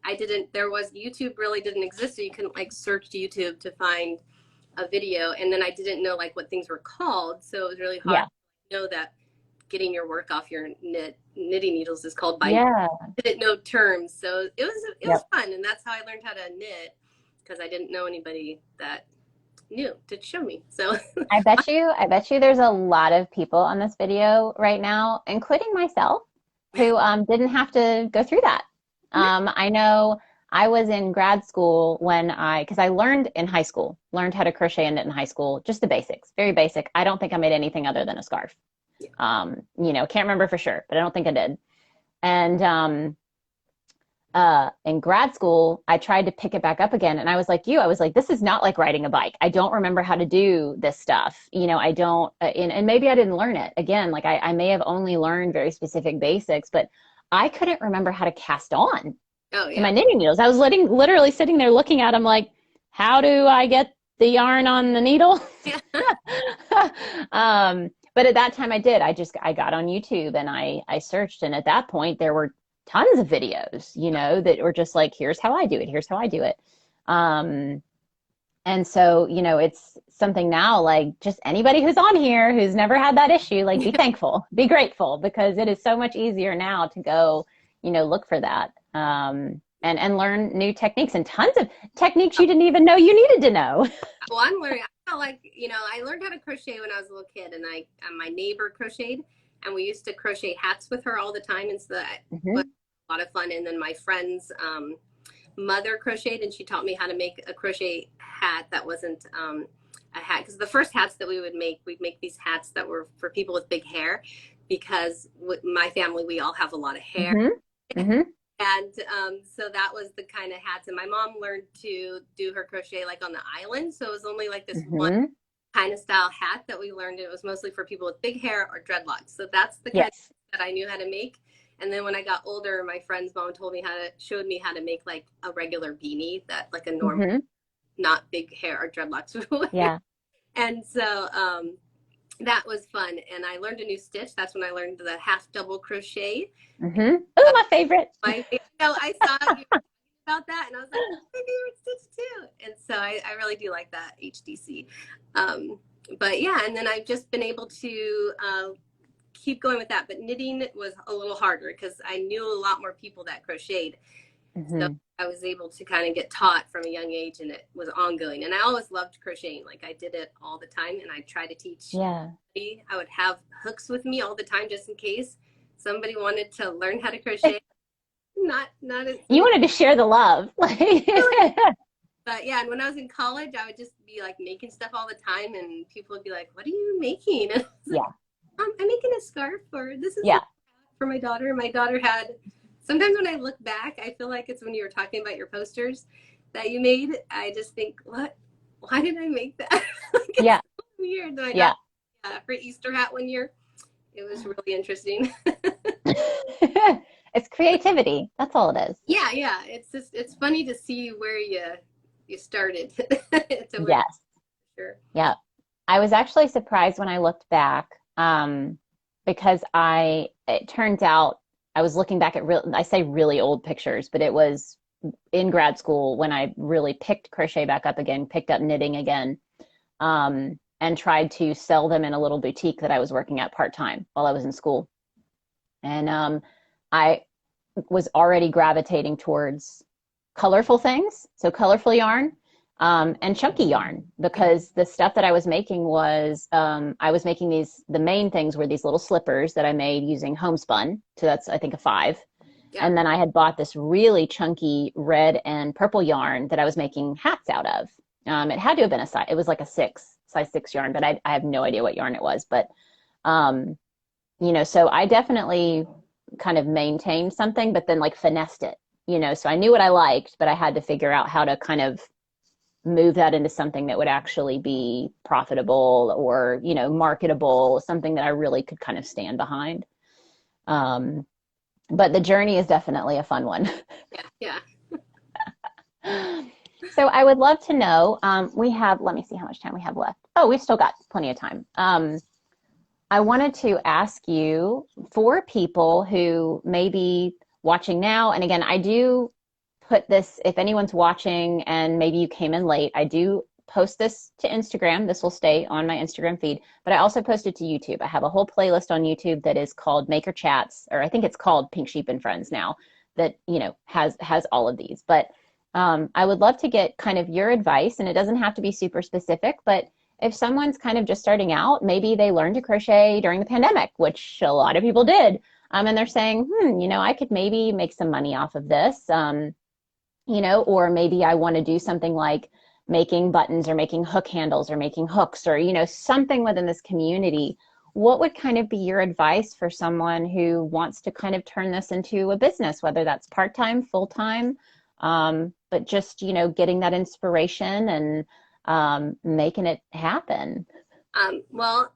I didn't. There was YouTube really didn't exist, so you couldn't like search YouTube to find a video, and then I didn't know like what things were called, so it was really hard Yeah. to know that getting your work off your knitting needles is called binding. Yeah. I didn't know terms, so it was Yep. fun, and that's how I learned how to knit because I didn't know anybody that knew to show me. So I bet you there's a lot of people on this video right now, including myself, who didn't have to go through that. I know I was in grad school because I learned in high school, learned how to crochet and knit in high school, just the basics, very basic. I don't think I made anything other than a scarf. Can't remember for sure, but I don't think I did. And in grad school, I tried to pick it back up again. And I was like you, I was like, this is not like riding a bike. I don't remember how to do this stuff. I don't, and maybe I didn't learn it. Again, like I may have only learned very specific basics, but I couldn't remember how to cast on oh to my yeah. knitting needles. I was literally sitting there looking at them like, how do I get the yarn on the needle? Yeah. But at that time I did. I got on YouTube and I searched, and at that point there were tons of videos, that were just like, here's how I do it, here's how I do it. And so, it's something now, like just anybody who's on here who's never had that issue, like be thankful, be grateful, because it is so much easier now to go, look for that. And learn new techniques and tons of techniques you didn't even know you needed to know. Well, I'm learning. I felt like I learned how to crochet when I was a little kid, and my neighbor crocheted, and we used to crochet hats with her all the time, and so that was Mm-hmm. a lot of fun. And then my friend's mother crocheted, and she taught me how to make a crochet hat that wasn't a hat, because the first hats that we'd make these hats that were for people with big hair, because with my family we all have a lot of hair. Mm-hmm. Mm-hmm. And so that was the kind of hats. And my mom learned to do her crochet like on the island. So it was only like this one Mm-hmm. kind of style hat that we learned. It was mostly for people with big hair or dreadlocks. So that's the kind of Yes. that I knew how to make. And then when I got older, my friend's mom showed me how to make like a regular beanie that like a normal, Mm-hmm. not big hair or dreadlocks would wear. Yeah. And so that was fun. And I learned a new stitch. That's when I learned the half double crochet. Mm-hmm. Oh, my favorite. I saw you about that, and I was like, that's my favorite stitch too. And so I really do like that HDC. But yeah, and then I've just been able to keep going with that. But knitting was a little harder because I knew a lot more people that crocheted. So Mm-hmm. I was able to kind of get taught from a young age, and it was ongoing. And I always loved crocheting. Like I did it all the time, and I tried to teach. Yeah. I would have hooks with me all the time just in case somebody wanted to learn how to crochet. Not as You wanted to share the love. but yeah, and when I was in college, I would just be like making stuff all the time, and people would be like, "What are you making?" And I was like, Yeah. I'm making a scarf, or this is Yeah. for my daughter. My daughter had. Sometimes when I look back, I feel like it's when you were talking about your posters that you made. I just think, what? Why did I make that? Like, it's Yeah. so weird. My Yeah. daughter, for Easter hat one year, it was really interesting. It's creativity. That's all it is. Yeah. It's funny to see where you started to where Yes. sure. Yeah. I was actually surprised when I looked back, because it turns out I was looking back at I say really old pictures, but it was in grad school when I really picked crochet back up again, picked up knitting again, and tried to sell them in a little boutique that I was working at part-time while I was in school. And I was already gravitating towards colorful things, so colorful yarn, and chunky yarn, because the stuff that I was making was, I was making the main things were these little slippers that I made using homespun. So that's, I think, a 5. Yeah. And then I had bought this really chunky red and purple yarn that I was making hats out of. It had to have been it was like a size 6 yarn, but I have no idea what yarn it was. But, so I definitely kind of maintained something, but then like finessed it, so I knew what I liked, but I had to figure out how to kind of move that into something that would actually be profitable or, marketable, something that I really could kind of stand behind. But the journey is definitely a fun one. Yeah. So I would love to know, let me see how much time we have left. Oh, we've still got plenty of time. I wanted to ask you, for people who may be watching now, and again, I do put this, if anyone's watching and maybe you came in late, I do post this to Instagram. This will stay on my Instagram feed, but I also post it to YouTube. I have a whole playlist on YouTube that is called Maker Chats, or I think it's called Pink Sheep and Friends now, that, has all of these. But I would love to get kind of your advice, and it doesn't have to be super specific, but if someone's kind of just starting out, maybe they learned to crochet during the pandemic, which a lot of people did, and they're saying, I could maybe make some money off of this, or maybe I want to do something like making buttons or making hook handles or making hooks or, something within this community. What would kind of be your advice for someone who wants to kind of turn this into a business, whether that's part-time, full-time, but just, getting that inspiration and making it happen? Well,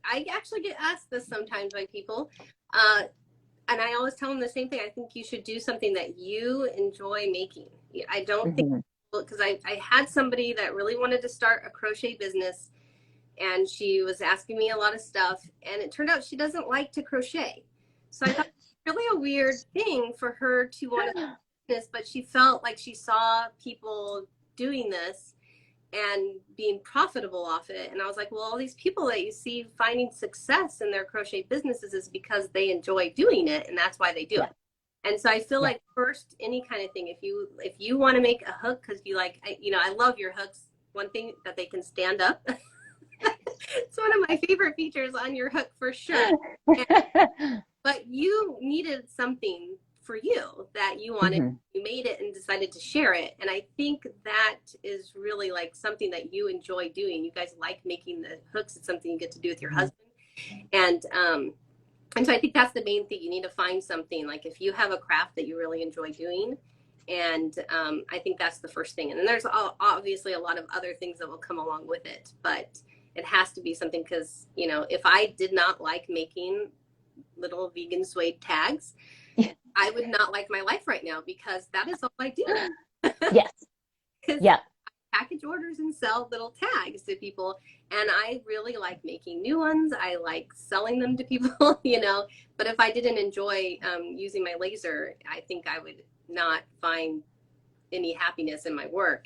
I actually get asked this sometimes by people, and I always tell them the same thing. I think you should do something that you enjoy making. I don't think, because I had somebody that really wanted to start a crochet business, and she was asking me a lot of stuff, and it turned out she doesn't like to crochet. So I thought it was really a weird thing for her to want to do business, but she felt like she saw people doing this and being profitable off it. And I was like, well, all these people that you see finding success in their crochet businesses is because they enjoy doing it, and that's why they do it. And so I feel like first, any kind of thing, if you want to make a hook because you like, I love your hooks. One thing that they can stand up. It's one of my favorite features on your hook for sure. But you needed something for you that you wanted, you made it and decided to share it. And I think that is really like something that you enjoy doing. You guys like making the hooks. It's something you get to do with your husband. And so I think that's the main thing. You need to find something, like if you have a craft that you really enjoy doing. And I think that's the first thing. And then there's obviously a lot of other things that will come along with it, but it has to be something, because, if I did not like making little vegan suede tags, I would not like my life right now, because that is all I do. Yes. Yeah. I package orders and sell little tags to people, and I really like making new ones. I like selling them to people, but if I didn't enjoy using my laser, I think I would not find any happiness in my work.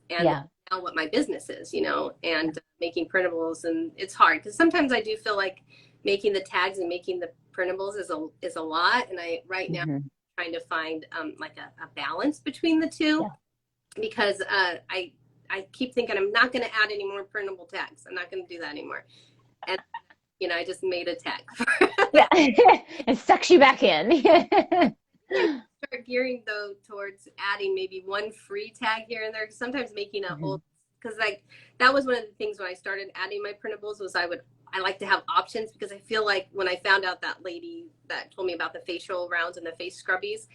And now what my business is, and making printables, and it's hard because sometimes I do feel like making the tags and making the printables is a lot, and I right now trying to find like a balance between the two, because I keep thinking I'm not going to add any more printable tags. I'm not going to do that anymore, and I just made a tag. It sucks you back in. Start gearing though towards adding maybe one free tag here and there. Sometimes making a whole, because like that was one of the things when I started adding my printables was I like to have options, because I feel like when I found out that lady that told me about the facial rounds and the face scrubbies,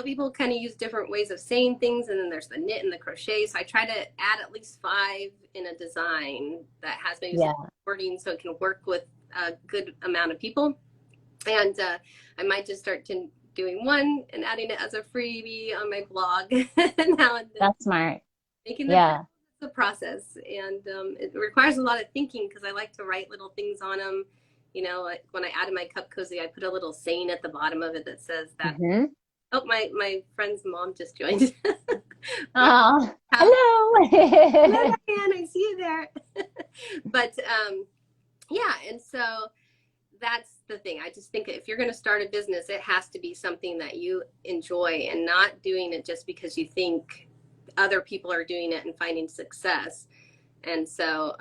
people kind of use different ways of saying things, and then there's the knit and the crochet. So I try to add at least 5 in a design that has maybe some wording so it can work with a good amount of people. And I might just start doing one and adding it as a freebie on my blog now and then. That's smart. Making the process, and it requires a lot of thinking, because I like to write little things on them. Like when I added my cup cozy, I put a little saying at the bottom of it that says that. Oh, my friend's mom just joined. Oh, hello. Hello, Diane, I see you there. But and so that's the thing. I just think if you're going to start a business, it has to be something that you enjoy and not doing it just because you think other people are doing it and finding success. And so,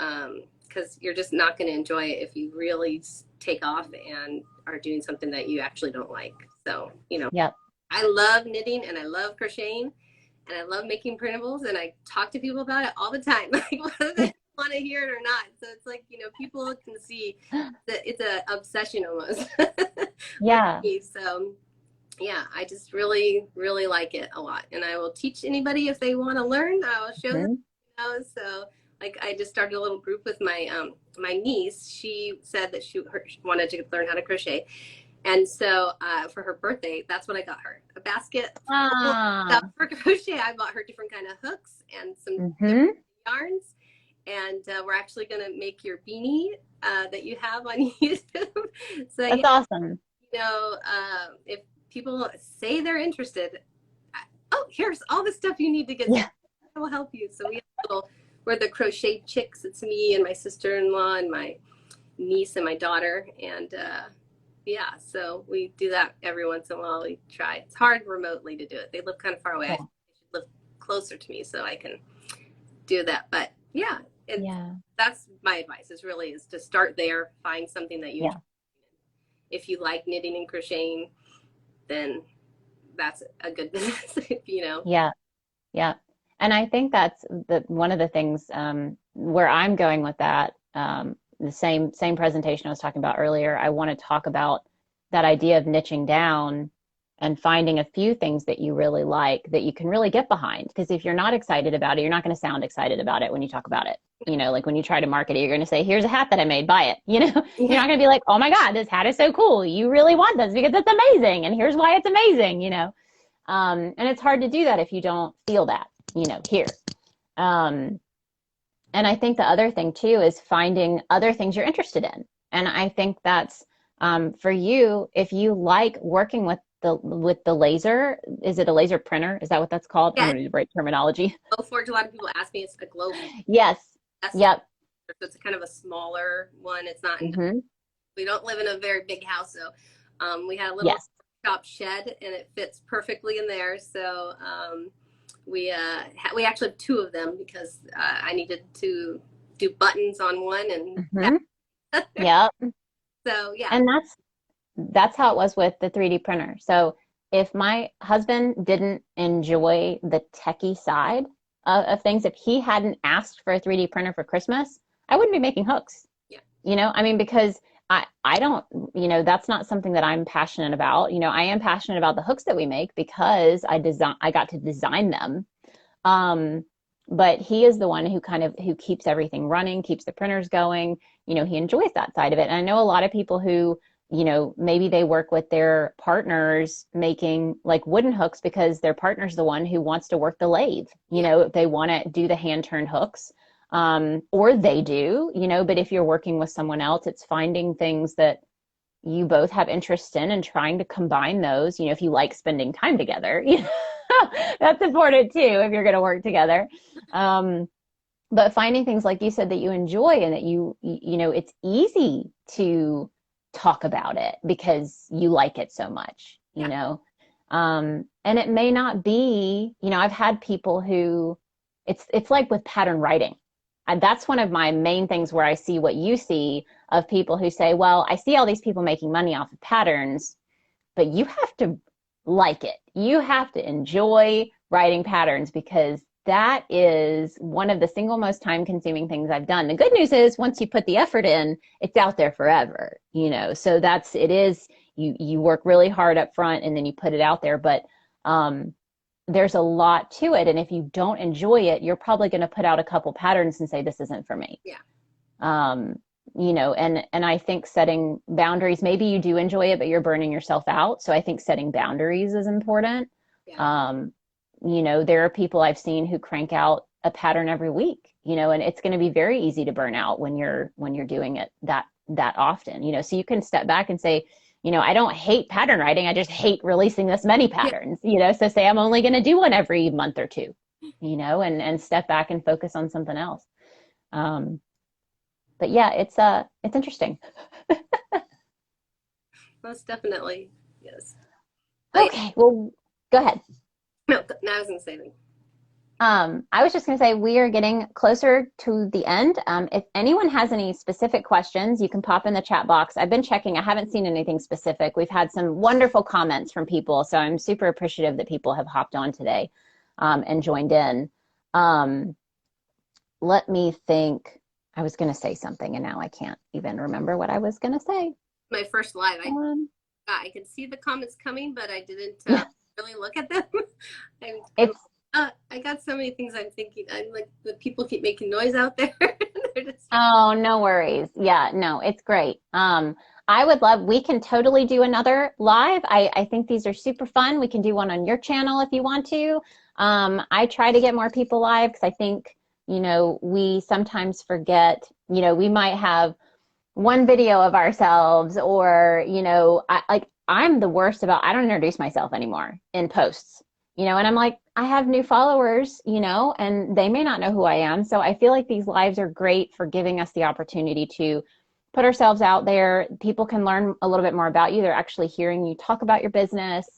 because you're just not going to enjoy it if you really take off and are doing something that you actually don't like. So, Yep. I love knitting and I love crocheting and I love making printables, and I talk to people about it all the time, like whether they want to hear it or not. So it's like, people can see that it's an obsession almost. Yeah. So yeah, I just really, really like it a lot. And I will teach anybody if they want to learn. I will show them, so like I just started a little group with my my niece. She said that she wanted to learn how to crochet. And so for her birthday, that's what I got her. A basket full of stuff for crochet. I bought her different kind of hooks and some different yarns. And we're actually going to make your beanie that you have on YouTube. So that's awesome. If people say they're interested, oh, here's all the stuff you need to get. Yeah. I will help you. So we're the crochet chicks. It's me and my sister-in-law and my niece and my daughter. And yeah, so we do that every once in a while. We try. It's hard remotely to do it. They live kind of far away. Yeah. They should live closer to me so I can do that. But yeah, that's my advice is to start there, find something that you enjoy. If you like knitting and crocheting, then that's a good business, Yeah. And I think that's one of the things where I'm going with that. The same presentation I was talking about earlier. I want to talk about that idea of niching down and finding a few things that you really like that you can really get behind. Because if you're not excited about it, you're not going to sound excited about it when you talk about it. Like when you try to market it, you're going to say, here's a hat that I made, buy it. You're not going to be like, oh my God, this hat is so cool. You really want this because it's amazing. And here's why it's amazing, and it's hard to do that if you don't feel that, here. And I think the other thing too is finding other things you're interested in. And I think that's for you, if you like working with the laser, is it a laser printer? Is that what that's called? Yeah. I don't know the right terminology. Glowforge, a lot of people ask me, it's a glow. Yes. Yep. So it's kind of a smaller one. It's not, we don't live in a very big house. So we had a little shop shed and it fits perfectly in there. So we actually have two of them because I needed to do buttons on one and Yep. So yeah. And that's how it was with the 3D printer. So if my husband didn't enjoy the techie side of things, if he hadn't asked for a 3D printer for Christmas, I wouldn't be making hooks. Yeah. Because I don't, that's not something that I'm passionate about. I am passionate about the hooks that we make because I got to design them. But he is the one who keeps everything running, keeps the printers going. He enjoys that side of it. And I know a lot of people who, maybe they work with their partners making like wooden hooks because their partner's the one who wants to work the lathe. They want to do the hand turn hooks. Or they do, but if you're working with someone else, it's finding things that you both have interest in and trying to combine those, if you like spending time together, that's important too, if you're going to work together. But finding things like you said that you enjoy and that it's easy to talk about it because you like it so much, and it may not be, I've had people who it's like with pattern writing. And that's one of my main things where I see what you see of people who say, well, I see all these people making money off of patterns, but you have to like it. You have to enjoy writing patterns because that is one of the single most time consuming things I've done. The good news is once you put the effort in, it's out there forever, so you work really hard up front and then you put it out there. But, there's a lot to it. And if you don't enjoy it, you're probably going to put out a couple patterns and say, this isn't for me. Yeah. And I think setting boundaries, maybe you do enjoy it, but you're burning yourself out. So I think setting boundaries is important. Yeah. There are people I've seen who crank out a pattern every week, and it's going to be very easy to burn out when you're doing it that often, so you can step back and say, I don't hate pattern writing. I just hate releasing this many patterns, so say I'm only going to do one every month or two, and step back and focus on something else. But yeah, it's interesting. most definitely. Yes. But Okay, well, go ahead. no, no, I was gonna say that. I was just going to say we are getting closer to the end. If anyone has any specific questions, you can pop in the chat box. I've been checking. I haven't seen anything specific. We've had some wonderful comments from people, so I'm super appreciative that people have hopped on today and joined in. Let me think. I was going to say something, and now I can't even remember what I was going to say. My first live, I could see the comments coming, but I didn't really look at them. I got so many things I'm thinking. I'm like, the people keep making noise out there. Oh, no worries. Yeah, no, it's great. I would love, we can totally do another live. I think these are super fun. We can do one on your channel if you want to. I try to get more people live because I think, you know, we sometimes forget, you know, we might have one video of ourselves or, you know, I'm the worst about, I don't introduce myself anymore in posts, you know, and I'm like, I have new followers, you know, and they may not know who I am. So I feel like these lives are great for giving us the opportunity to put ourselves out there. People can learn a little bit more about you. They're actually hearing you talk about your business.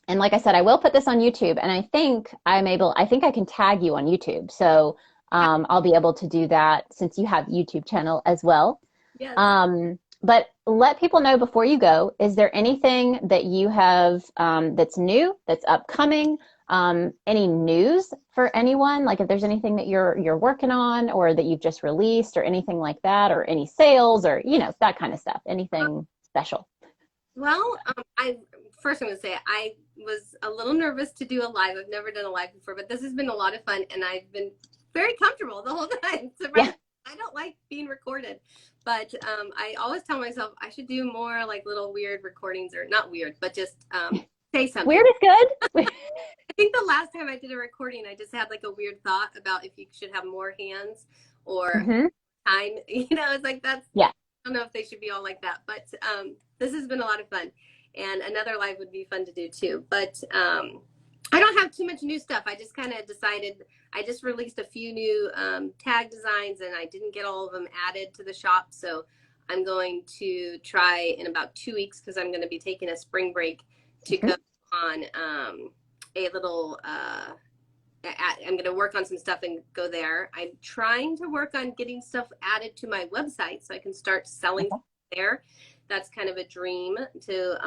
And like I said, I will put this on YouTube, and I think I can tag you on YouTube. So I'll be able to do that since you have YouTube channel as well. Yes. But let people know before you go, is there anything that you have that's new, that's upcoming? Any news for anyone? Like if there's anything that you're working on or that you've just released or anything like that, or any sales or, you know, that kind of stuff, anything special? Well, I'm going to say I was a little nervous to do a live. I've never done a live before, but this has been a lot of fun, and I've been very comfortable the whole time. So I don't like being recorded, but I always tell myself I should do more like little weird recordings, or not weird, but just say something. Weird is good. I think the last time I did a recording, I just had like a weird thought about if you should have more hands or time. You know, it's like I don't know if they should be all like that, but this has been a lot of fun, and another live would be fun to do too. But I don't have too much new stuff. I just kind of decided, I just released a few new tag designs, and I didn't get all of them added to the shop. So I'm going to try in about 2 weeks, because I'm going to be taking a spring break to go on a little, I'm going to work on some stuff and go there. I'm trying to work on getting stuff added to my website so I can start selling there. That's kind of a dream, to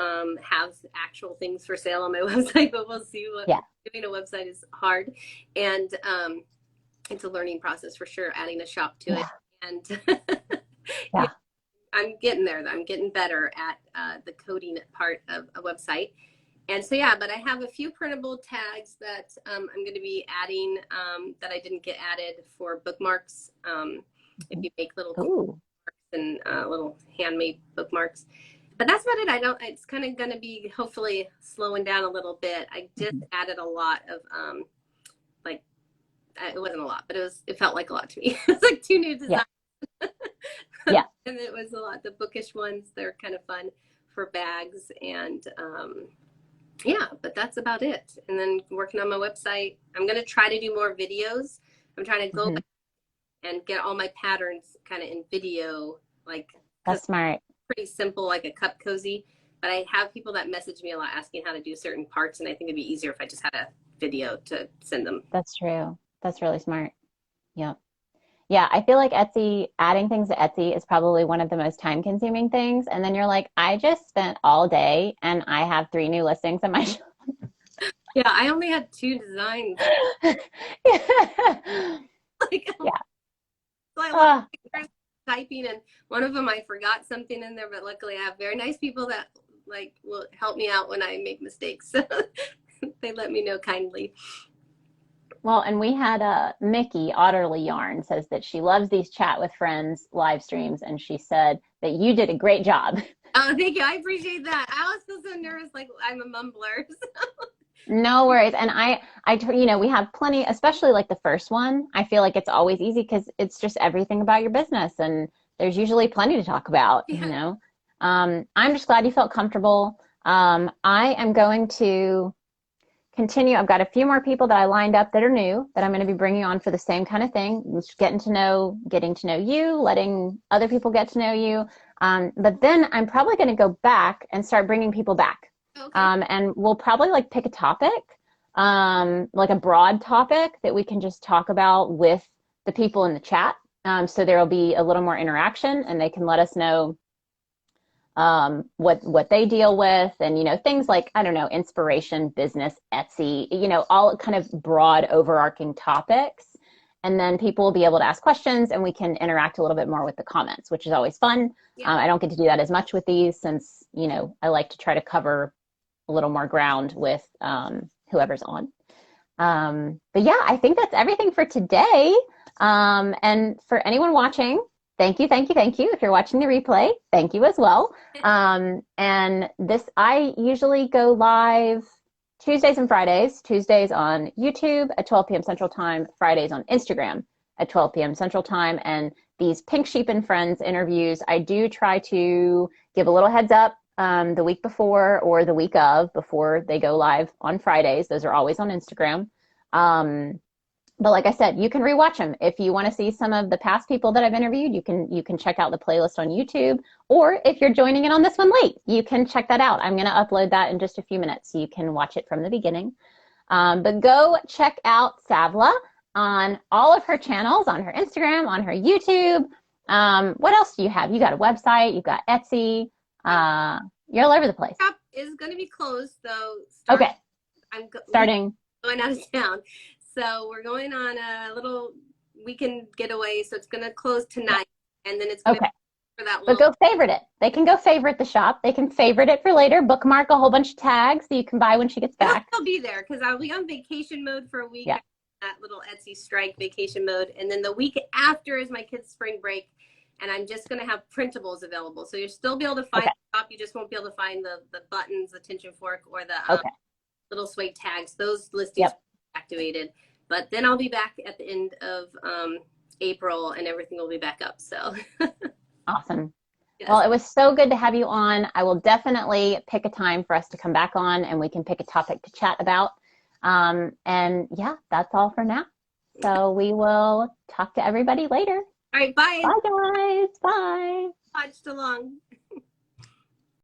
have actual things for sale on my website, but we'll see. Doing a website is hard, and it's a learning process for sure, adding a shop to it. And I'm getting there. I'm getting better at the coding part of a website. And so, but I have a few printable tags that I'm going to be adding that I didn't get added for bookmarks. If you make little bookmarks and little handmade bookmarks. But that's about it. It's kind of going to be hopefully slowing down a little bit. I just added a lot of, it wasn't a lot, but it felt like a lot to me. It's like 2 new designs. And it was a lot. The bookish ones, they're kind of fun for bags, and but that's about it. And then working on my website. I'm going to try to do more videos. I'm trying to go back and get all my patterns kind of in video, like that's smart. Pretty simple, like a cup cozy. But I have people that message me a lot asking how to do certain parts, and I think it'd be easier if I just had a video to send them. That's true. That's really smart. Yep. Yeah, I feel like Etsy, adding things to Etsy is probably one of the most time-consuming things. And then you're like, I just spent all day and I have 3 new listings in my shop. Yeah, I only had 2 designs. So I love typing, and one of them I forgot something in there, but luckily I have very nice people that will help me out when I make mistakes. So they let me know kindly. Well, and we had Mickey Otterly Yarn says that she loves these chat with friends live streams, and she said that you did a great job. Oh, thank you. I appreciate that. I always feel so nervous, like I'm a mumbler. No worries. And we have plenty, especially like the first one. I feel like it's always easy because it's just everything about your business, and there's usually plenty to talk about, you know. I'm just glad you felt comfortable. I am going to continue. I've got a few more people that I lined up that are new that I'm going to be bringing on for the same kind of thing, getting to know you, letting other people get to know you. But then I'm probably going to go back and start bringing people back. Okay. And we'll probably like pick a topic, like a broad topic that we can just talk about with the people in the chat. So there will be a little more interaction and they can let us know what they deal with, and, you know, things like, I don't know, inspiration, business, Etsy, you know, all kind of broad overarching topics. And then people will be able to ask questions and we can interact a little bit more with the comments, which is always fun. Yeah. I don't get to do that as much with these since, you know, I like to try to cover a little more ground with whoever's on. But yeah, I think that's everything for today. And for anyone watching, thank you, thank you, thank you. If you're watching the replay, thank you as well. And this, I usually go live Tuesdays and Fridays. Tuesdays on YouTube at 12 p.m. Central Time, Fridays on Instagram at 12 p.m. Central Time. And these Pink Sheep and Friends interviews, I do try to give a little heads up the week before or the week of, before they go live on Fridays. Those are always on Instagram. But like I said, you can rewatch them. If you want to see some of the past people that I've interviewed, you can check out the playlist on YouTube. Or if you're joining in on this one late, you can check that out. I'm going to upload that in just a few minutes so you can watch it from the beginning. But go check out Savla on all of her channels, on her Instagram, on her YouTube. What else do you have? You got a website, you've got Etsy. You're all over the place. Shop is going to be closed, though. Okay. Starting going out of town. So we're going on a little weekend getaway. So it's going to close tonight, and then it's going to be for that. But go favorite it. They can go favorite the shop. They can favorite it for later. Bookmark a whole bunch of tags so you can buy when she gets back. I'll be there because I'll be on vacation mode for a week. Yeah. That little Etsy strike vacation mode, and then the week after is my kids' spring break, and I'm just going to have printables available. So you'll still be able to find the shop. You just won't be able to find the buttons, the tension fork, or the little suede tags. Those listings are activated. But then I'll be back at the end of April, and everything will be back up. So awesome. Yes. Well, it was so good to have you on. I will definitely pick a time for us to come back on, and we can pick a topic to chat about. And yeah, that's all for now. So we will talk to everybody later. All right, bye. Bye, guys. Bye. Watched along.